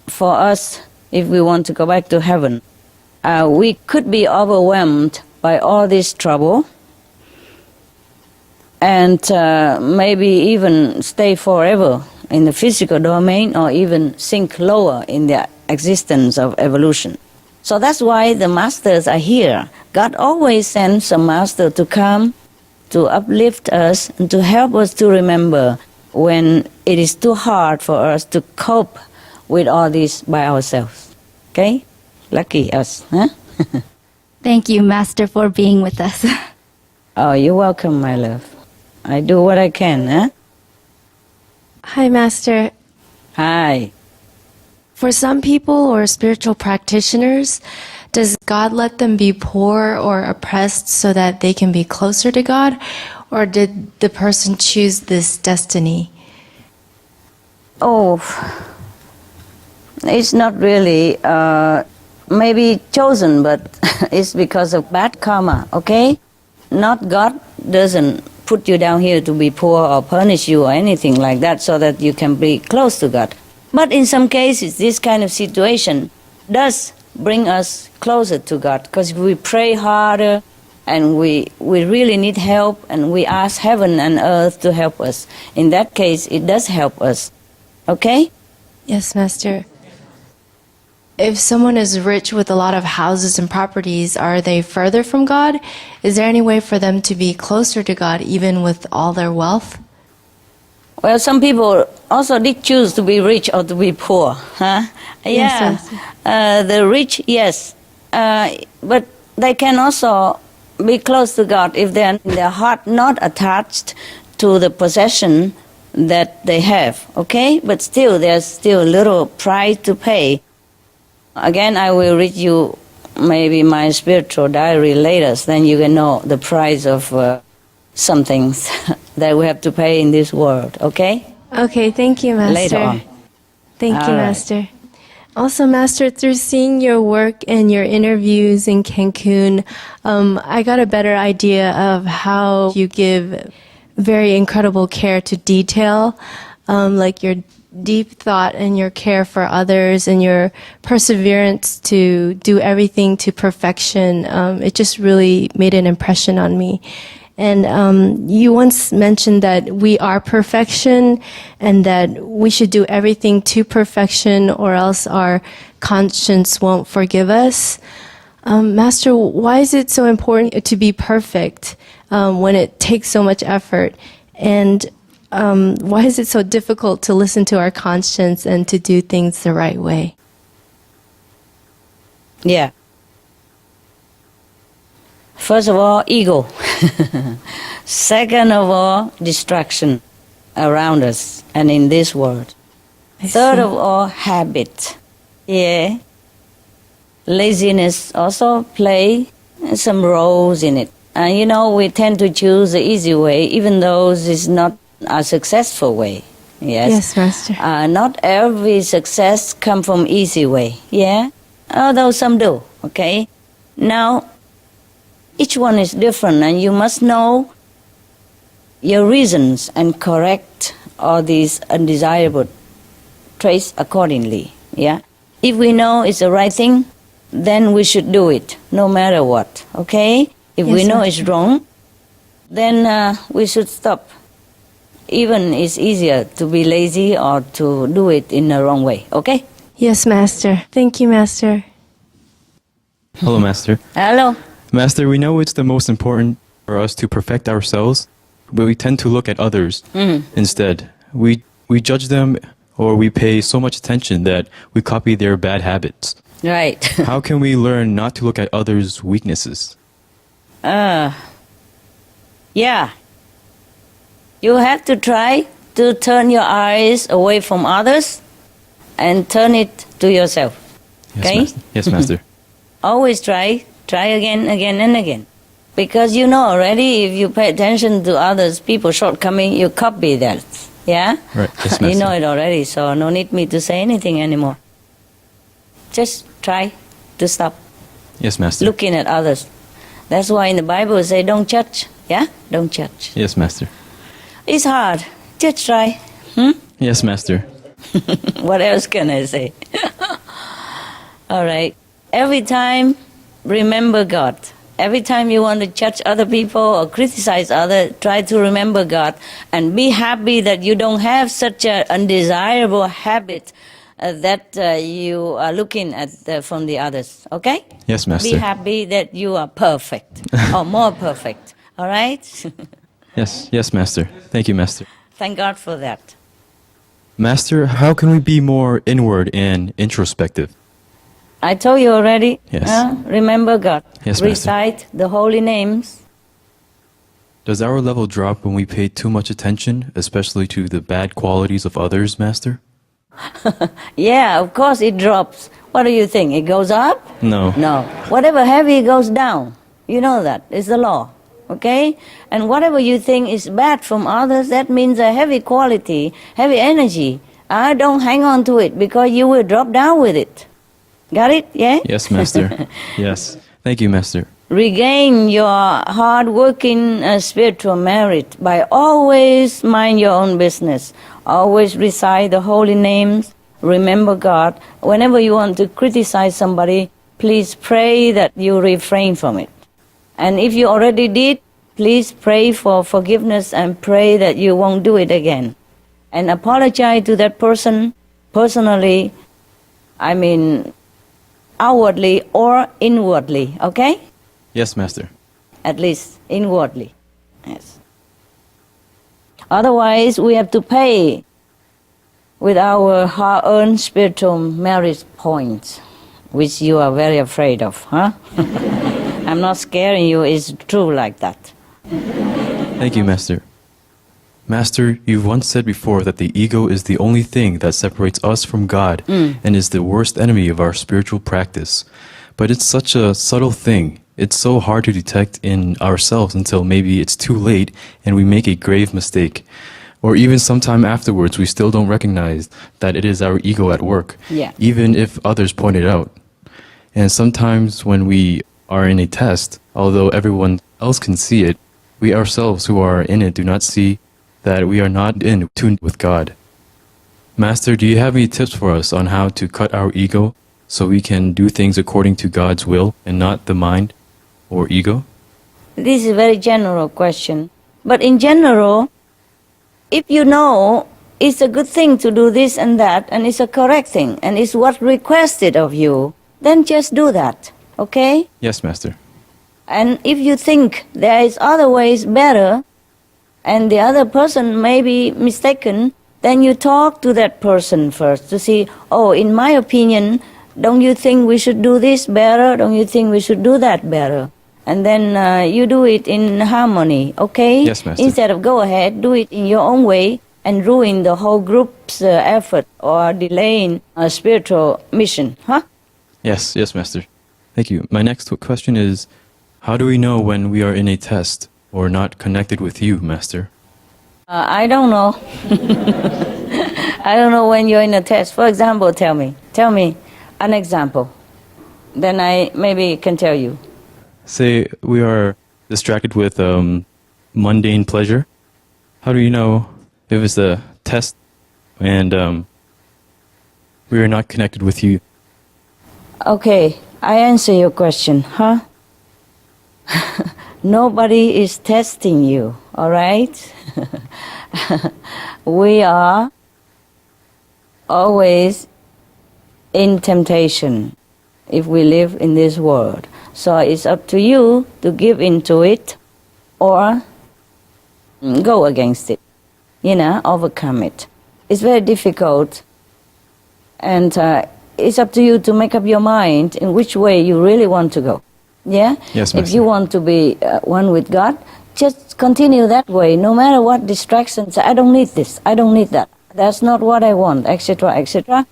for us if we want to go back to heaven. We could be overwhelmed by all this trouble and maybe even stay forever in the physical domain or even sink lower in the existence of evolution. So that's why the masters are here. God always sends a master to come to uplift us and to help us to remember when it is too hard for us to cope with all this by ourselves. Okay? Lucky us, huh? Thank you, Master, for being with us. Oh, you're welcome, my love. I do what I can, huh? Hi, Master. Hi. For some people or spiritual practitioners, does God let them be poor or oppressed so that they can be closer to God? Or did the person choose this destiny? Oh, it's not really maybe chosen, but it's because of bad karma, okay? Not God doesn't put you down here to be poor or punish you or anything like that so that you can be close to God. But in some cases, this kind of situation does bring us closer to God because we pray harder and we really need help and we ask heaven and earth to help us. In that case, it does help us. Okay? Yes, Master. If someone is rich with a lot of houses and properties, are they further from God? Is there any way for them to be closer to God even with all their wealth? Well, some people also did choose to be rich or to be poor. Huh? Yeah. Yes, the rich, yes. But they can also be close to God if they are in their heart not attached to the possession that they have. Okay? But still, there's still a little price to pay. Again, I will read you maybe my spiritual diary later, so then you can know the price of some things that we have to pay in this world, okay? Okay, thank you, Master. Later on. Thank you, All right. Master. Also, Master, through seeing your work and your interviews in Cancun, I got a better idea of how you give very incredible care to detail, like your deep thought and your care for others and your perseverance to do everything to perfection. It just really made an impression on me. And you once mentioned that we are perfection and that we should do everything to perfection or else our conscience won't forgive us. Master, why is it so important to be perfect when it takes so much effort? And why is it so difficult to listen to our conscience and to do things the right way? Yeah. First of all, ego. Second of all, distraction around us and in this world. Third of all, habit. Yeah. Laziness also play some roles in it. And you know, we tend to choose the easy way, even though it's not a successful way. Yes, Yes, Master. Not every success come from easy way. Yeah, although some do. Okay. Now, each one is different, and you must know your reasons and correct all these undesirable traits accordingly. Yeah. If we know it's the right thing, then we should do it, no matter what. Okay. If we Yes, know Master. it's wrong, then we should stop. Even it's easier to be lazy or to do it in the wrong way, okay? Yes, Master. Thank you, Master. Hello, Master. Hello. Master, we know it's the most important for us to perfect ourselves, but we tend to look at others instead. We judge them or we pay so much attention that we copy their bad habits. Right. How can we learn not to look at others' weaknesses? Yeah. You have to try to turn your eyes away from others and turn it to yourself. Yes, Okay? Master. Yes, Master. Always try again and again. Because you know already if you pay attention to others, people's shortcoming, you copy that. Yeah? Right. Yes, You Master. know it already, so no need me to say anything anymore. Just try to stop Yes, Master. looking at others. That's why in the Bible it say don't judge. Yeah? Don't judge. Yes, Master. It's hard. Just try. Yes, Master. What else can I say? All right. Every time, remember God. Every time you want to judge other people or criticize others, try to remember God and be happy that you don't have such an undesirable habit that you are looking at from the others. Okay? Yes, Master. Be happy that you are perfect or more perfect. All right? Yes, Master. Thank you, Master. Thank God for that. Master, how can we be more inward and introspective? I told you already. Yes. Remember God. Yes, Master. Recite the holy names. Does our level drop when we pay too much attention, especially to the bad qualities of others, Master? Yeah, of course it drops. What do you think? It goes up? No. No. Whatever heavy goes down. You know that. It's the law. Okay? And whatever you think is bad from others, that means a heavy quality, heavy energy. Don't hang on to it because you will drop down with it. Got it? Yeah? Yes, Master. Yes. Thank you, Master. Regain your hard-working spiritual merit by always mind your own business. Always recite the holy names. Remember God. Whenever you want to criticize somebody, please pray that you refrain from it. And if you already did, please pray for forgiveness and pray that you won't do it again. And apologize to that person personally, outwardly or inwardly, okay? Yes, Master. At least inwardly, yes. Otherwise, we have to pay with our hard-earned spiritual merit points, which you are very afraid of, huh? I'm not scaring you, it's true like that. Thank you, Master. Master, you've once said before that the ego is the only thing that separates us from God and is the worst enemy of our spiritual practice. But it's such a subtle thing. It's so hard to detect in ourselves until maybe it's too late and we make a grave mistake. Or even sometime afterwards, we still don't recognize that it is our ego at work, even if others point it out. And sometimes when we are in a test, although everyone else can see it, we ourselves who are in it do not see that we are not in tune with God. Master, do you have any tips for us on how to cut our ego so we can do things according to God's will and not the mind or ego? This is a very general question. But in general, if you know it's a good thing to do this and that, and it's a correct thing, and it's what requested of you, then just do that, okay? Yes, Master. And if you think there is other ways better, and the other person may be mistaken, then you talk to that person first to see, oh, in my opinion, don't you think we should do this better? Don't you think we should do that better? And then you do it in harmony, okay? Yes, Master. Instead of go ahead, do it in your own way and ruin the whole group's effort or delaying a spiritual mission, huh? Yes, Master. Thank you. My next question is, how do we know when we are in a test or not connected with you, Master? I don't know. I don't know when you're in a test. For example, tell me an example. Then I maybe can tell you. Say we are distracted with mundane pleasure. How do you know if it's a test and we are not connected with you? Okay, I answer your question, huh? Nobody is testing you, all right? We are always in temptation if we live in this world. So it's up to you to give into it or go against it, overcome it. It's very difficult, and it's up to you to make up your mind in which way you really want to go. Yeah? Yes, if you want to be one with God, just continue that way, no matter what distractions. I don't need this, I don't need that. That's not what I want, etc., etc.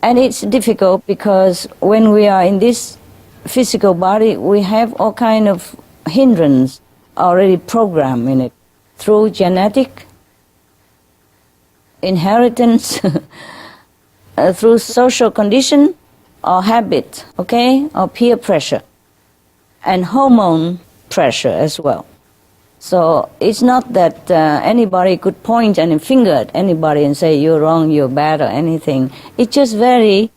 And it's difficult because when we are in this physical body, we have all kind of hindrance already programmed in it through genetic, inheritance, through social condition or habit, okay, or peer pressure, and hormone pressure as well. So it's not that anybody could point any finger at anybody and say you're wrong, you're bad, or anything. It's just very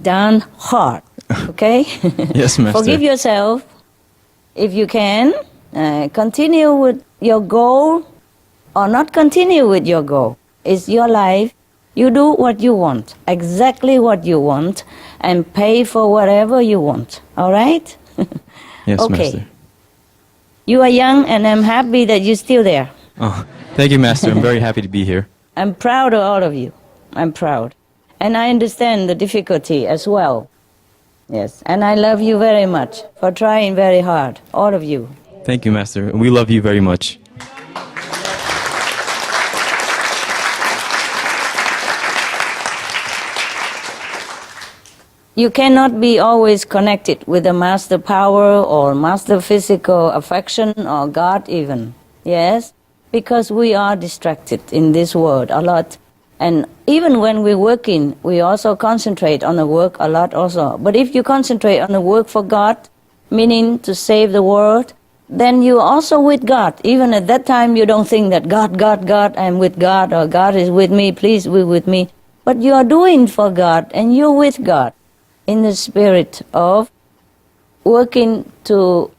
darn hard, okay? Yes, Master. Forgive yourself if you can. Continue with your goal or not continue with your goal. It's your life. You do what you want, exactly what you want, and pay for whatever you want, all right? Yes, okay. Master. You are young, and I'm happy that you're still there. Oh, thank you, Master. I'm very happy to be here. I'm proud of all of you. I'm proud. And I understand the difficulty as well. Yes, and I love you very much for trying very hard, all of you. Thank you, Master. We love you very much. You cannot be always connected with the master power or master physical affection or God even. Yes? Because we are distracted in this world a lot. And even when we're working, we also concentrate on the work a lot also. But if you concentrate on the work for God, meaning to save the world, then you're also with God. Even at that time, you don't think that God, I'm with God, or God is with me, please be with me. But you are doing for God, and you're with God in the spirit of working to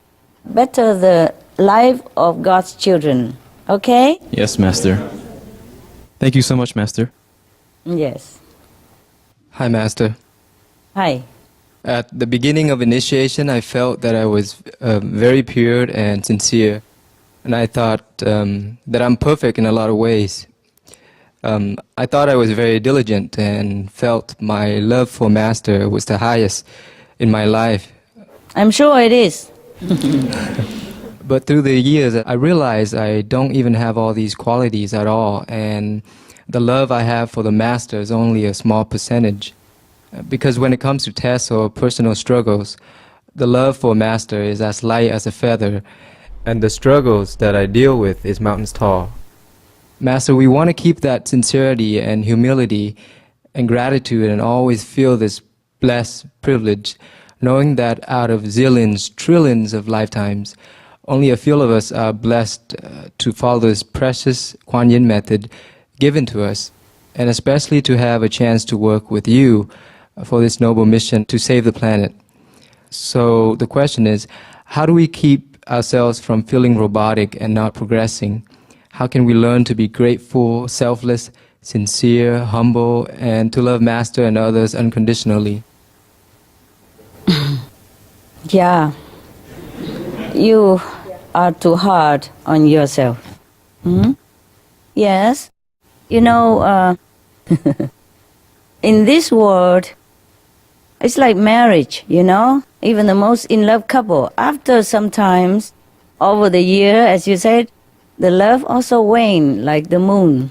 better the life of God's children. Okay? Yes, Master. Thank you so much, Master. Yes. Hi, Master. Hi. At the beginning of initiation, I felt that I was very pure and sincere. And I thought that I'm perfect in a lot of ways. I thought I was very diligent and felt my love for Master was the highest in my life. I'm sure it is. But through the years, I realized I don't even have all these qualities at all. And the love I have for the Master is only a small percentage. Because when it comes to tests or personal struggles, the love for Master is as light as a feather. And the struggles that I deal with is mountains tall. Master, we want to keep that sincerity and humility and gratitude and always feel this blessed privilege, knowing that out of zillions, trillions of lifetimes, only a few of us are blessed to follow this precious Kuan Yin method given to us, and especially to have a chance to work with you for this noble mission to save the planet. So the question is, how do we keep ourselves from feeling robotic and not progressing? How can we learn to be grateful, selfless, sincere, humble, and to love Master and others unconditionally? Yeah. You are too hard on yourself. Hmm? Yes. You know, in this world, it's like marriage, you know? Even the most in-love couple, after sometimes, over the year, as you said, the love also wane like the moon,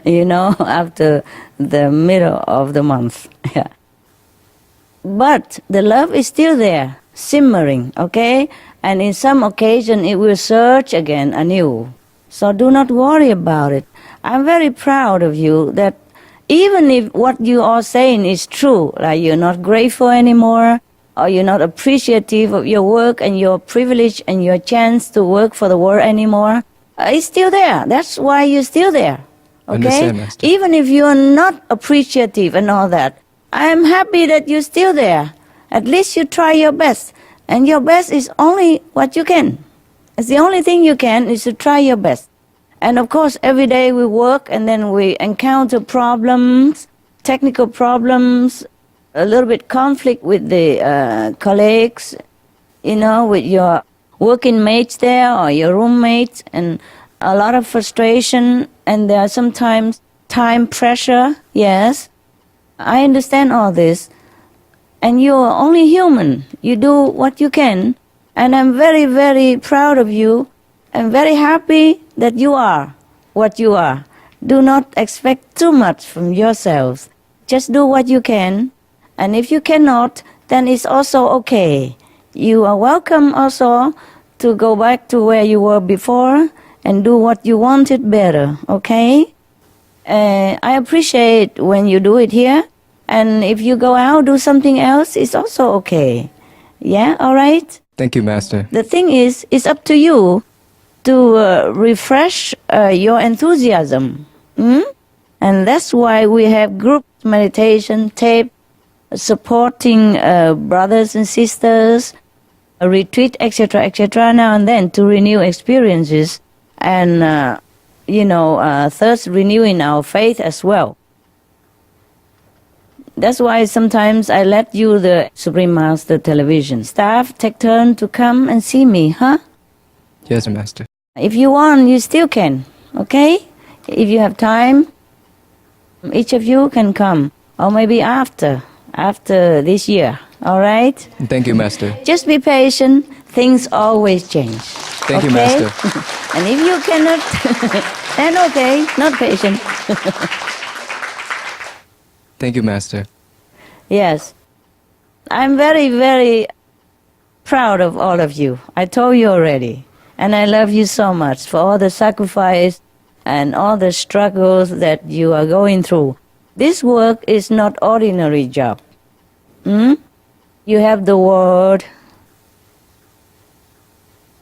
you know, after the middle of the month. Yeah. But the love is still there, simmering, okay? And in some occasion it will surge again anew. So do not worry about it. I'm very proud of you that even if what you are saying is true, like you're not grateful anymore, or you're not appreciative of your work and your privilege and your chance to work for the world anymore, it's still there. That's why you're still there. Okay? Even if you're not appreciative and all that, I am happy that you're still there. At least you try your best. And your best is only what you can. It's the only thing you can is to try your best. And of course, every day we work and then we encounter problems, technical problems, a little bit conflict with the colleagues, you know, with your working mates there or your roommates, and a lot of frustration, and there are sometimes time pressure. Yes, I understand all this. And you are only human. You do what you can. And I'm very, very proud of you. I'm very happy that you are what you are. Do not expect too much from yourselves. Just do what you can. And if you cannot, then it's also okay. You are welcome also to go back to where you were before and do what you wanted better, okay? I appreciate when you do it here. And if you go out, do something else, it's also okay. Yeah, all right? Thank you, Master. The thing is, it's up to you to refresh your enthusiasm. And that's why we have group meditation tape, supporting brothers and sisters, a retreat, etc., now and then to renew experiences and, thus renewing our faith as well. That's why sometimes I let you, the Supreme Master Television staff, take turn to come and see me, huh? Yes, Master. If you want, you still can, okay? If you have time, each of you can come, or maybe after this year, all right? Thank you, Master. Just be patient, things always change. Thank you, okay? Master. And if you cannot, then okay, not patient. Thank you, Master. Yes. I'm very, very proud of all of you. I told you already. And I love you so much for all the sacrifice and all the struggles that you are going through. This work is not ordinary job. You have the world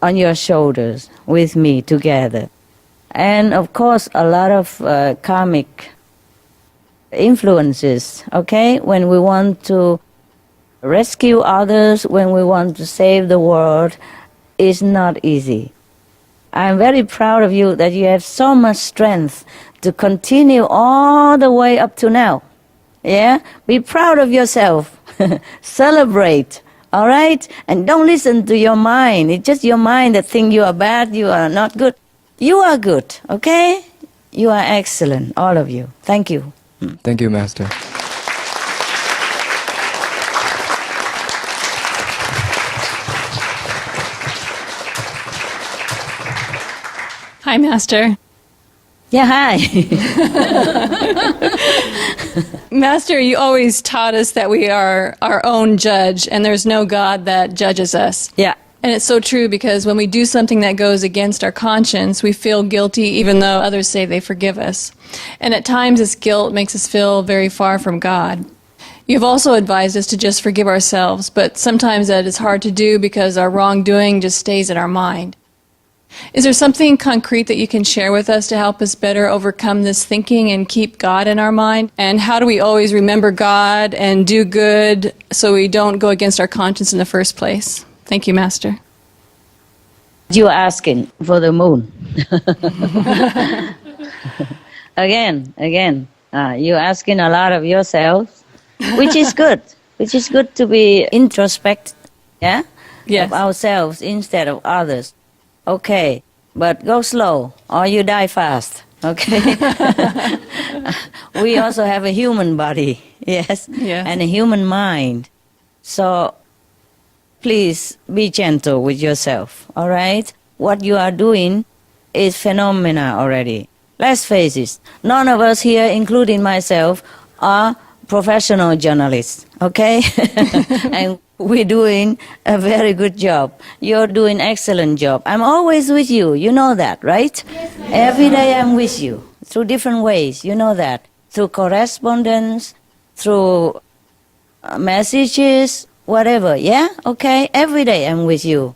on your shoulders with me together. And of course, a lot of karmic influences, okay? When we want to rescue others, when we want to save the world, it's not easy. I'm very proud of you that you have so much strength to continue all the way up to now. Yeah? Be proud of yourself. Celebrate, all right? And don't listen to your mind. It's just your mind that thinks you are bad, you are not good. You are good, okay? You are excellent, all of you. Thank you. Thank you, Master. Hi, Master. Yeah, hi. Master, you always taught us that we are our own judge and there's no God that judges us. Yeah. And it's so true because when we do something that goes against our conscience, we feel guilty even though others say they forgive us. And at times this guilt makes us feel very far from God. You've also advised us to just forgive ourselves, but sometimes that is hard to do because our wrongdoing just stays in our mind. Is there something concrete that you can share with us to help us better overcome this thinking and keep God in our mind? And how do we always remember God and do good so we don't go against our conscience in the first place? Thank you, Master. You are asking for the moon. Again. You're asking a lot of yourself, which is good. Which is good to be introspect, yeah? Yes. Of ourselves instead of others. Okay, but go slow or you die fast, okay? We also have a human body, yes? And a human mind. So please be gentle with yourself, all right? What you are doing is phenomena already. Let's face it, none of us here, including myself, are professional journalists, okay? And we're doing a very good job. You're doing excellent job. I'm always with you. You know that, right? Yes, every day I'm with you through different ways. You know that. Through correspondence, through messages, whatever. Yeah? Okay? Every day I'm with you.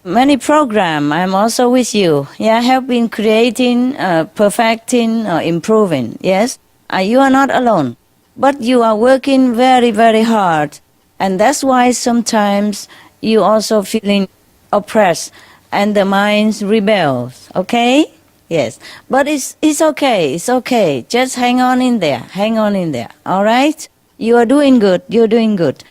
Many program, I'm also with you. Yeah? Helping, creating, perfecting, or improving. Yes? You are not alone. But you are working very, very hard. And that's why sometimes you also feeling oppressed and the mind rebels, okay? Yes, but it's okay, it's okay. Just hang on in there, all right? You are doing good, you're doing good.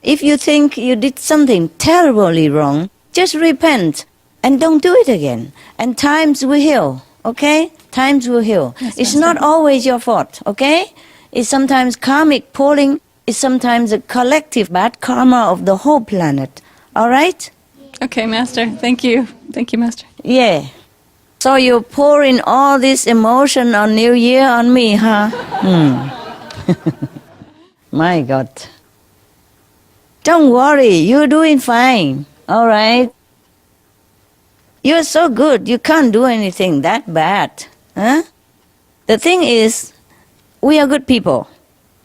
If you think you did something terribly wrong, just repent and don't do it again. And times will heal, okay? Times will heal. Yes, it's Master. not always your fault, okay? It's sometimes karmic pulling. It's sometimes a collective bad karma of the whole planet. All right? Okay, Master. Thank you. Thank you, Master. Yeah. So you're pouring all this emotion on New Year on me, huh? My God. Don't worry. You're doing fine. All right? You're so good. You can't do anything that bad. Huh? The thing is, we are good people,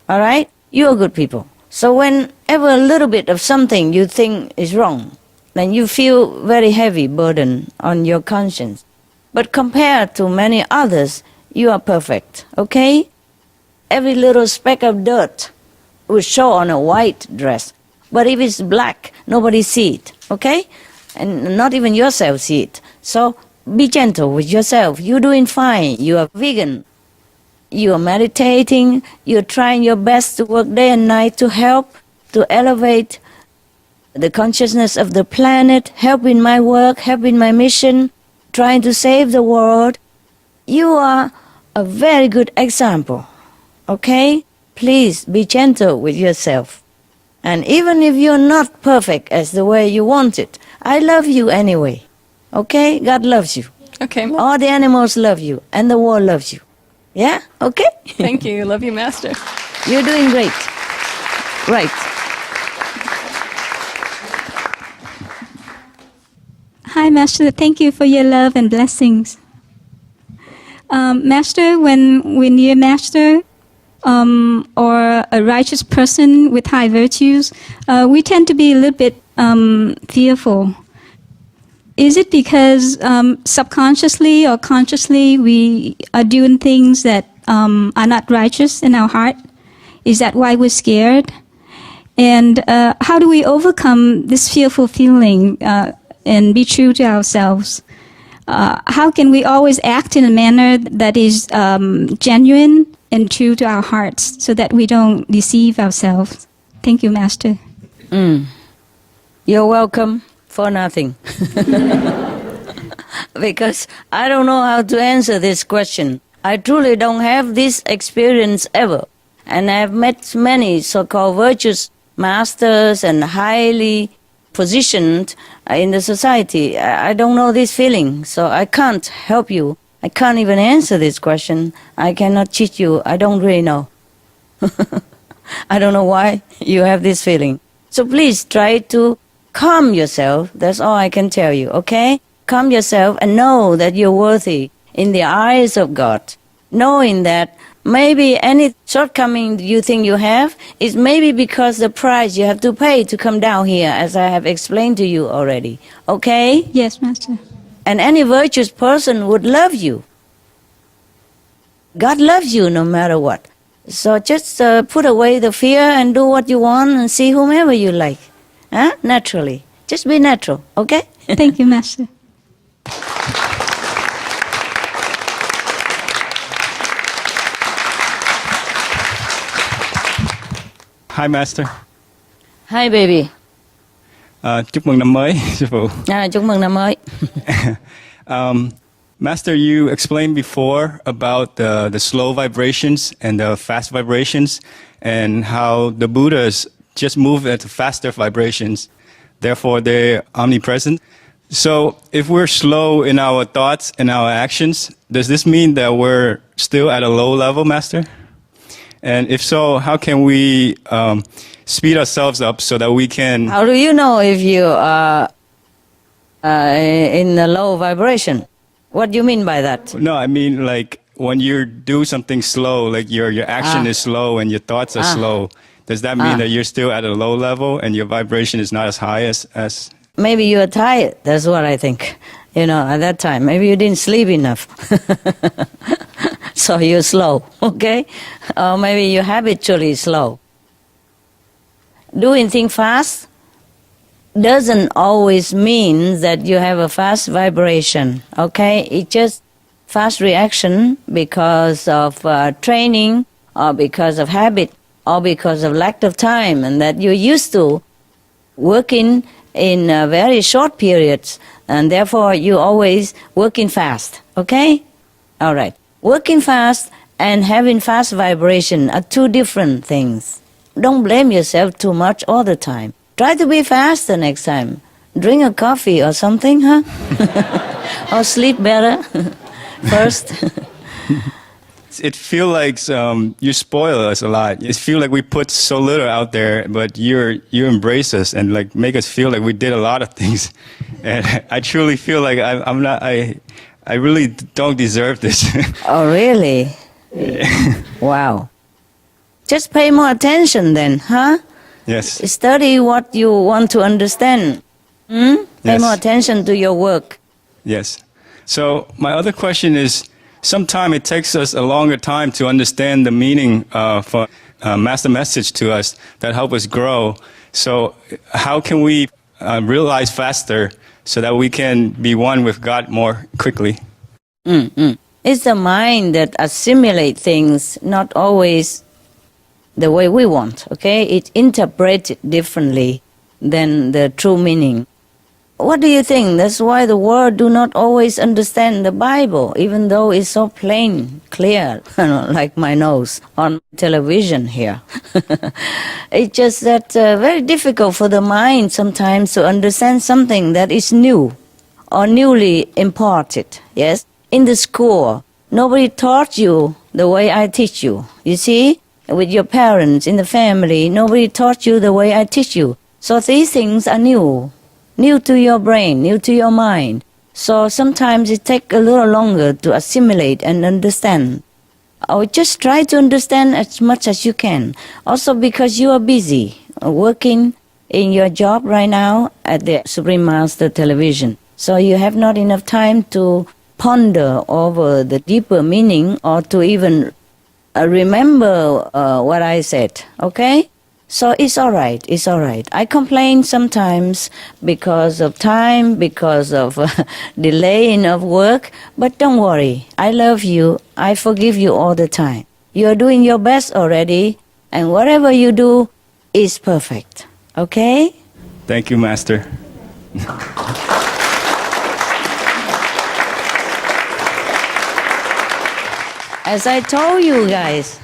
all right? You are good people. So whenever a little bit of something you think is wrong, then you feel very heavy burden on your conscience. But compared to many others, you are perfect, okay? Every little speck of dirt will show on a white dress. But if it's black, nobody see it, okay? And not even yourself see it. So be gentle with yourself. You're doing fine. You are vegan. You are meditating. You're trying your best to work day and night to help, to elevate the consciousness of the planet, help in my work, help in my mission, trying to save the world. You are a very good example, okay? Please be gentle with yourself. And even if you're not perfect as the way you want it, I love you anyway, okay? God loves you. Okay. All the animals love you, and the world loves you. Yeah? Okay? Thank you. Love you, Master. You're doing great. Right. Hi, Master. Thank you for your love and blessings. Master, when you're Master or a righteous person with high virtues, we tend to be a little bit fearful. Is it because subconsciously or consciously we are doing things that are not righteous in our heart? Is that why we're scared? And how do we overcome this fearful feeling and be true to ourselves? How can we always act in a manner that is genuine and true to our hearts so that we don't deceive ourselves? Thank you, Master. You're welcome for nothing. Because I don't know how to answer this question. I truly don't have this experience ever. And I've met many so-called virtuous masters and highly positioned in the society. I don't know this feeling, so I can't help you. I can't even answer this question. I cannot cheat you. I don't really know. I don't know why you have this feeling. So please try to calm yourself. That's all I can tell you, okay? Calm yourself and know that you're worthy in the eyes of God. Knowing that maybe any shortcoming you think you have is maybe because the price you have to pay to come down here, as I have explained to you already. Okay? Yes, Master. And any virtuous person would love you. God loves you no matter what. So just put away the fear and do what you want and see whomever you like. Huh? Naturally. Just be natural, okay? Thank you, Master. Hi, Master. Hi, baby. Chúc mừng năm mới, sư phụ. Chúc mừng năm mới. Master, you explained before about the slow vibrations and the fast vibrations and how the Buddhas just move at faster vibrations. Therefore, they're omnipresent. So if we're slow in our thoughts and our actions, does this mean that we're still at a low level, Master? And if so, how can we speed ourselves up so that we can... How do you know if you are in a low vibration? What do you mean by that? No, I mean like when you do something slow, like your action is slow and your thoughts are slow, does that mean that you're still at a low level and your vibration is not as high as... Maybe you are tired, that's what I think. You know, at that time, maybe you didn't sleep enough. So you're slow, okay? Or maybe you're habitually slow. Doing things fast doesn't always mean that you have a fast vibration, okay? It's just fast reaction because of training or because of habit or because of lack of time, and that you're used to working in very short periods, and therefore you're always working fast, okay? All right. Working fast and having fast vibration are two different things. Don't blame yourself too much all the time. Try to be faster next time. Drink a coffee or something, huh? Or sleep better first. It feels like you spoil us a lot. It feels like we put so little out there, but you embrace us and like make us feel like we did a lot of things. And I truly feel like I really don't deserve this. Oh, really? Wow. Just pay more attention then, huh? Yes. Study what you want to understand. Pay Yes. more attention to your work. Yes. So my other question is, sometimes it takes us a longer time to understand the meaning of Master message to us that help us grow. So how can we realize faster so that we can be one with God more quickly? It's the mind that assimilates things, not always the way we want, okay? It interprets it differently than the true meaning. What do you think? That's why the world do not always understand the Bible, even though it's so plain, clear, like my nose on television here. It's just that very difficult for the mind sometimes to understand something that is new or newly imparted, yes? In the school, nobody taught you the way I teach you. You see, with your parents, in the family, nobody taught you the way I teach you. So these things are new to your brain, new to your mind. So sometimes it takes a little longer to assimilate and understand. Or just try to understand as much as you can. Also because you are busy working in your job right now at the Supreme Master Television. So you have not enough time to ponder over the deeper meaning or to even remember what I said, okay? So it's all right, it's all right. I complain sometimes because of time, because of delaying of work, but don't worry. I love you. I forgive you all the time. You're doing your best already, and whatever you do is perfect, okay? Thank you, Master. As I told you guys,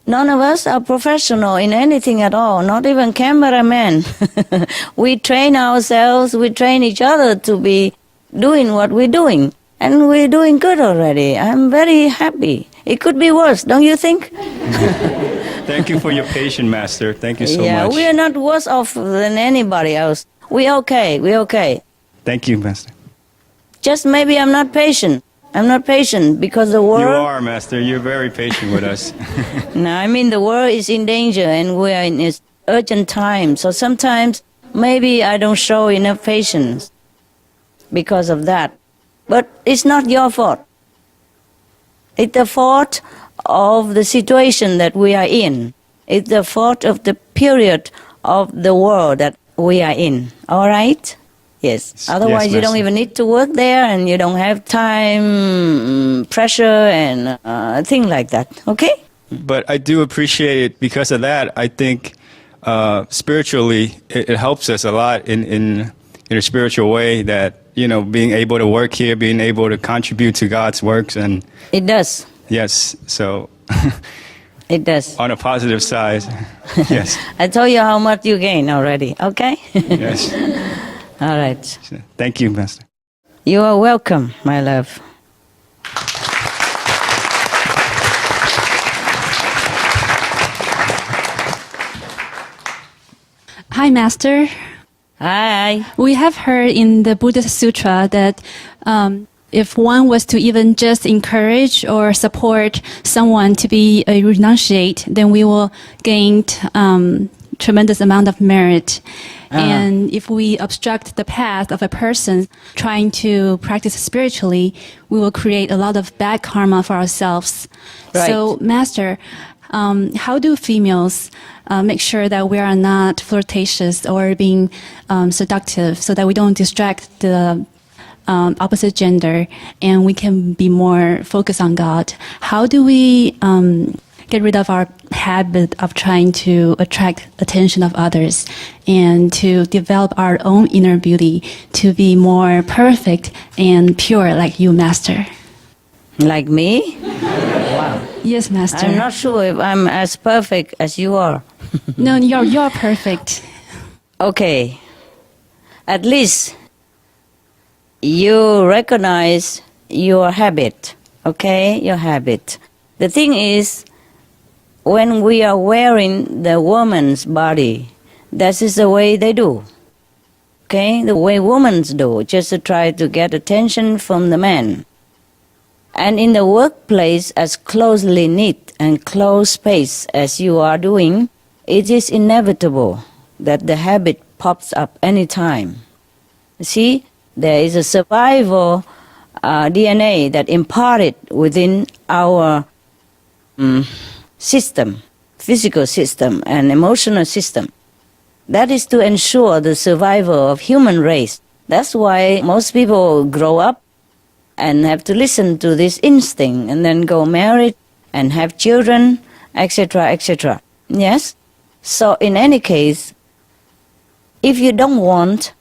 none of us are professional in anything at all, not even cameramen. We train ourselves, we train each other to be doing what we're doing. And we're doing good already. I'm very happy. It could be worse, don't you think? Thank you for your patience, Master. Thank you so much. Yeah, we are not worse off than anybody else. We're okay, we're okay. Thank you, Master. Just maybe I'm not patient. I'm not patient because the world... You are, Master. You're very patient with us. No, I mean the world is in danger and we are in this urgent time. So sometimes maybe I don't show enough patience because of that. But it's not your fault. It's the fault of the situation that we are in. It's the fault of the period of the world that we are in. All right? Yes. Otherwise, you don't even need to work there and you don't have time, pressure, and things like that. Okay? But I do appreciate it because of that. I think spiritually, it helps us a lot in a spiritual way that, you know, being able to work here, being able to contribute to God's works. And it does. Yes. So it does. On a positive side, yes. I told you how much you gain already. Okay? Yes. All right. Thank you, Master. You are welcome, my love. Hi, Master. Hi. We have heard in the Buddhist Sutra that if one was to even just encourage or support someone to be a renunciate, then we will gain tremendous amount of merit. And if we obstruct the path of a person trying to practice spiritually, we will create a lot of bad karma for ourselves. Right. So, Master, how do females make sure that we are not flirtatious or being seductive so that we don't distract the opposite gender and we can be more focused on God? How do we get rid of our habit of trying to attract attention of others and to develop our own inner beauty to be more perfect and pure like you, Master? Like me? Wow. Yes, Master. I'm not sure if I'm as perfect as you are. No, you're perfect. Okay. At least you recognize your habit, okay? Your habit. The thing is, when we are wearing the woman's body, that is the way they do, okay? The way women do, just to try to get attention from the man. And in the workplace, as closely knit and close space as you are doing, it is inevitable that the habit pops up anytime. See, there is a survival DNA that imparted within our system, physical system and emotional system. That is to ensure the survival of human race. That's why most people grow up and have to listen to this instinct and then go married and have children, etc., etc. Yes? So in any case, if you don't want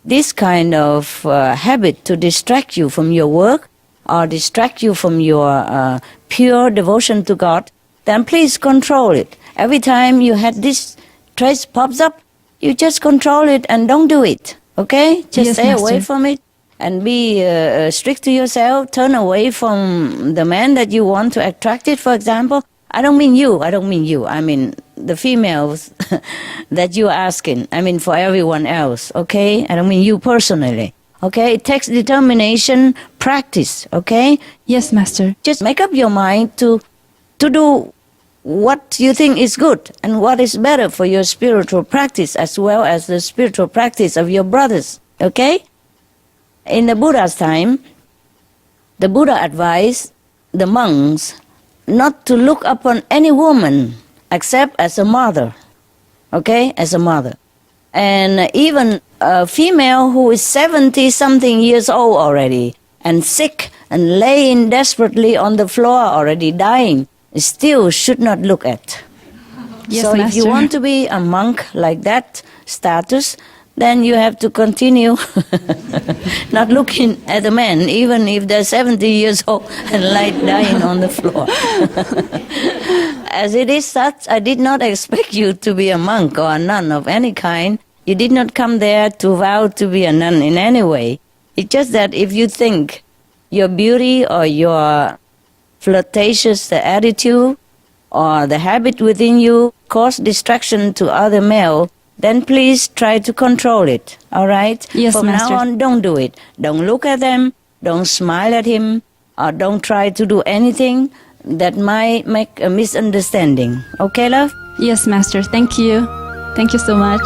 this kind of habit to distract you from your work or distract you from your pure devotion to God, then please control it. Every time you had this trace pops up, you just control it and don't do it. Okay? Just Yes, stay away Master. from it and be strict to yourself. Turn away from the man that you want to attract it, for example. I don't mean you. I mean the females that you're asking. I mean for everyone else, okay? I don't mean you personally, okay? It takes determination, practice, okay? Yes, Master. Just make up your mind to do what you think is good and what is better for your spiritual practice as well as the spiritual practice of your brothers, okay? In the Buddha's time, the Buddha advised the monks not to look upon any woman except as a mother, okay, as a mother. And even a female who is 70-something years old already and sick and laying desperately on the floor already dying, still should not look at. Yes, So if you Master. want to be a monk like that status, then you have to continue not looking at a man, even if they're 70 years old and lie dying on the floor. As it is such, I did not expect you to be a monk or a nun of any kind. You did not come there to vow to be a nun in any way. It's just that if you think your beauty or your flirtatious attitude or the habit within you cause distraction to other male, then please try to control it, all right? Yes, From Master. now on, don't do it. Don't look at them, don't smile at him, or don't try to do anything that might make a misunderstanding. Okay, love? Yes, Master. Thank you. Thank you so much.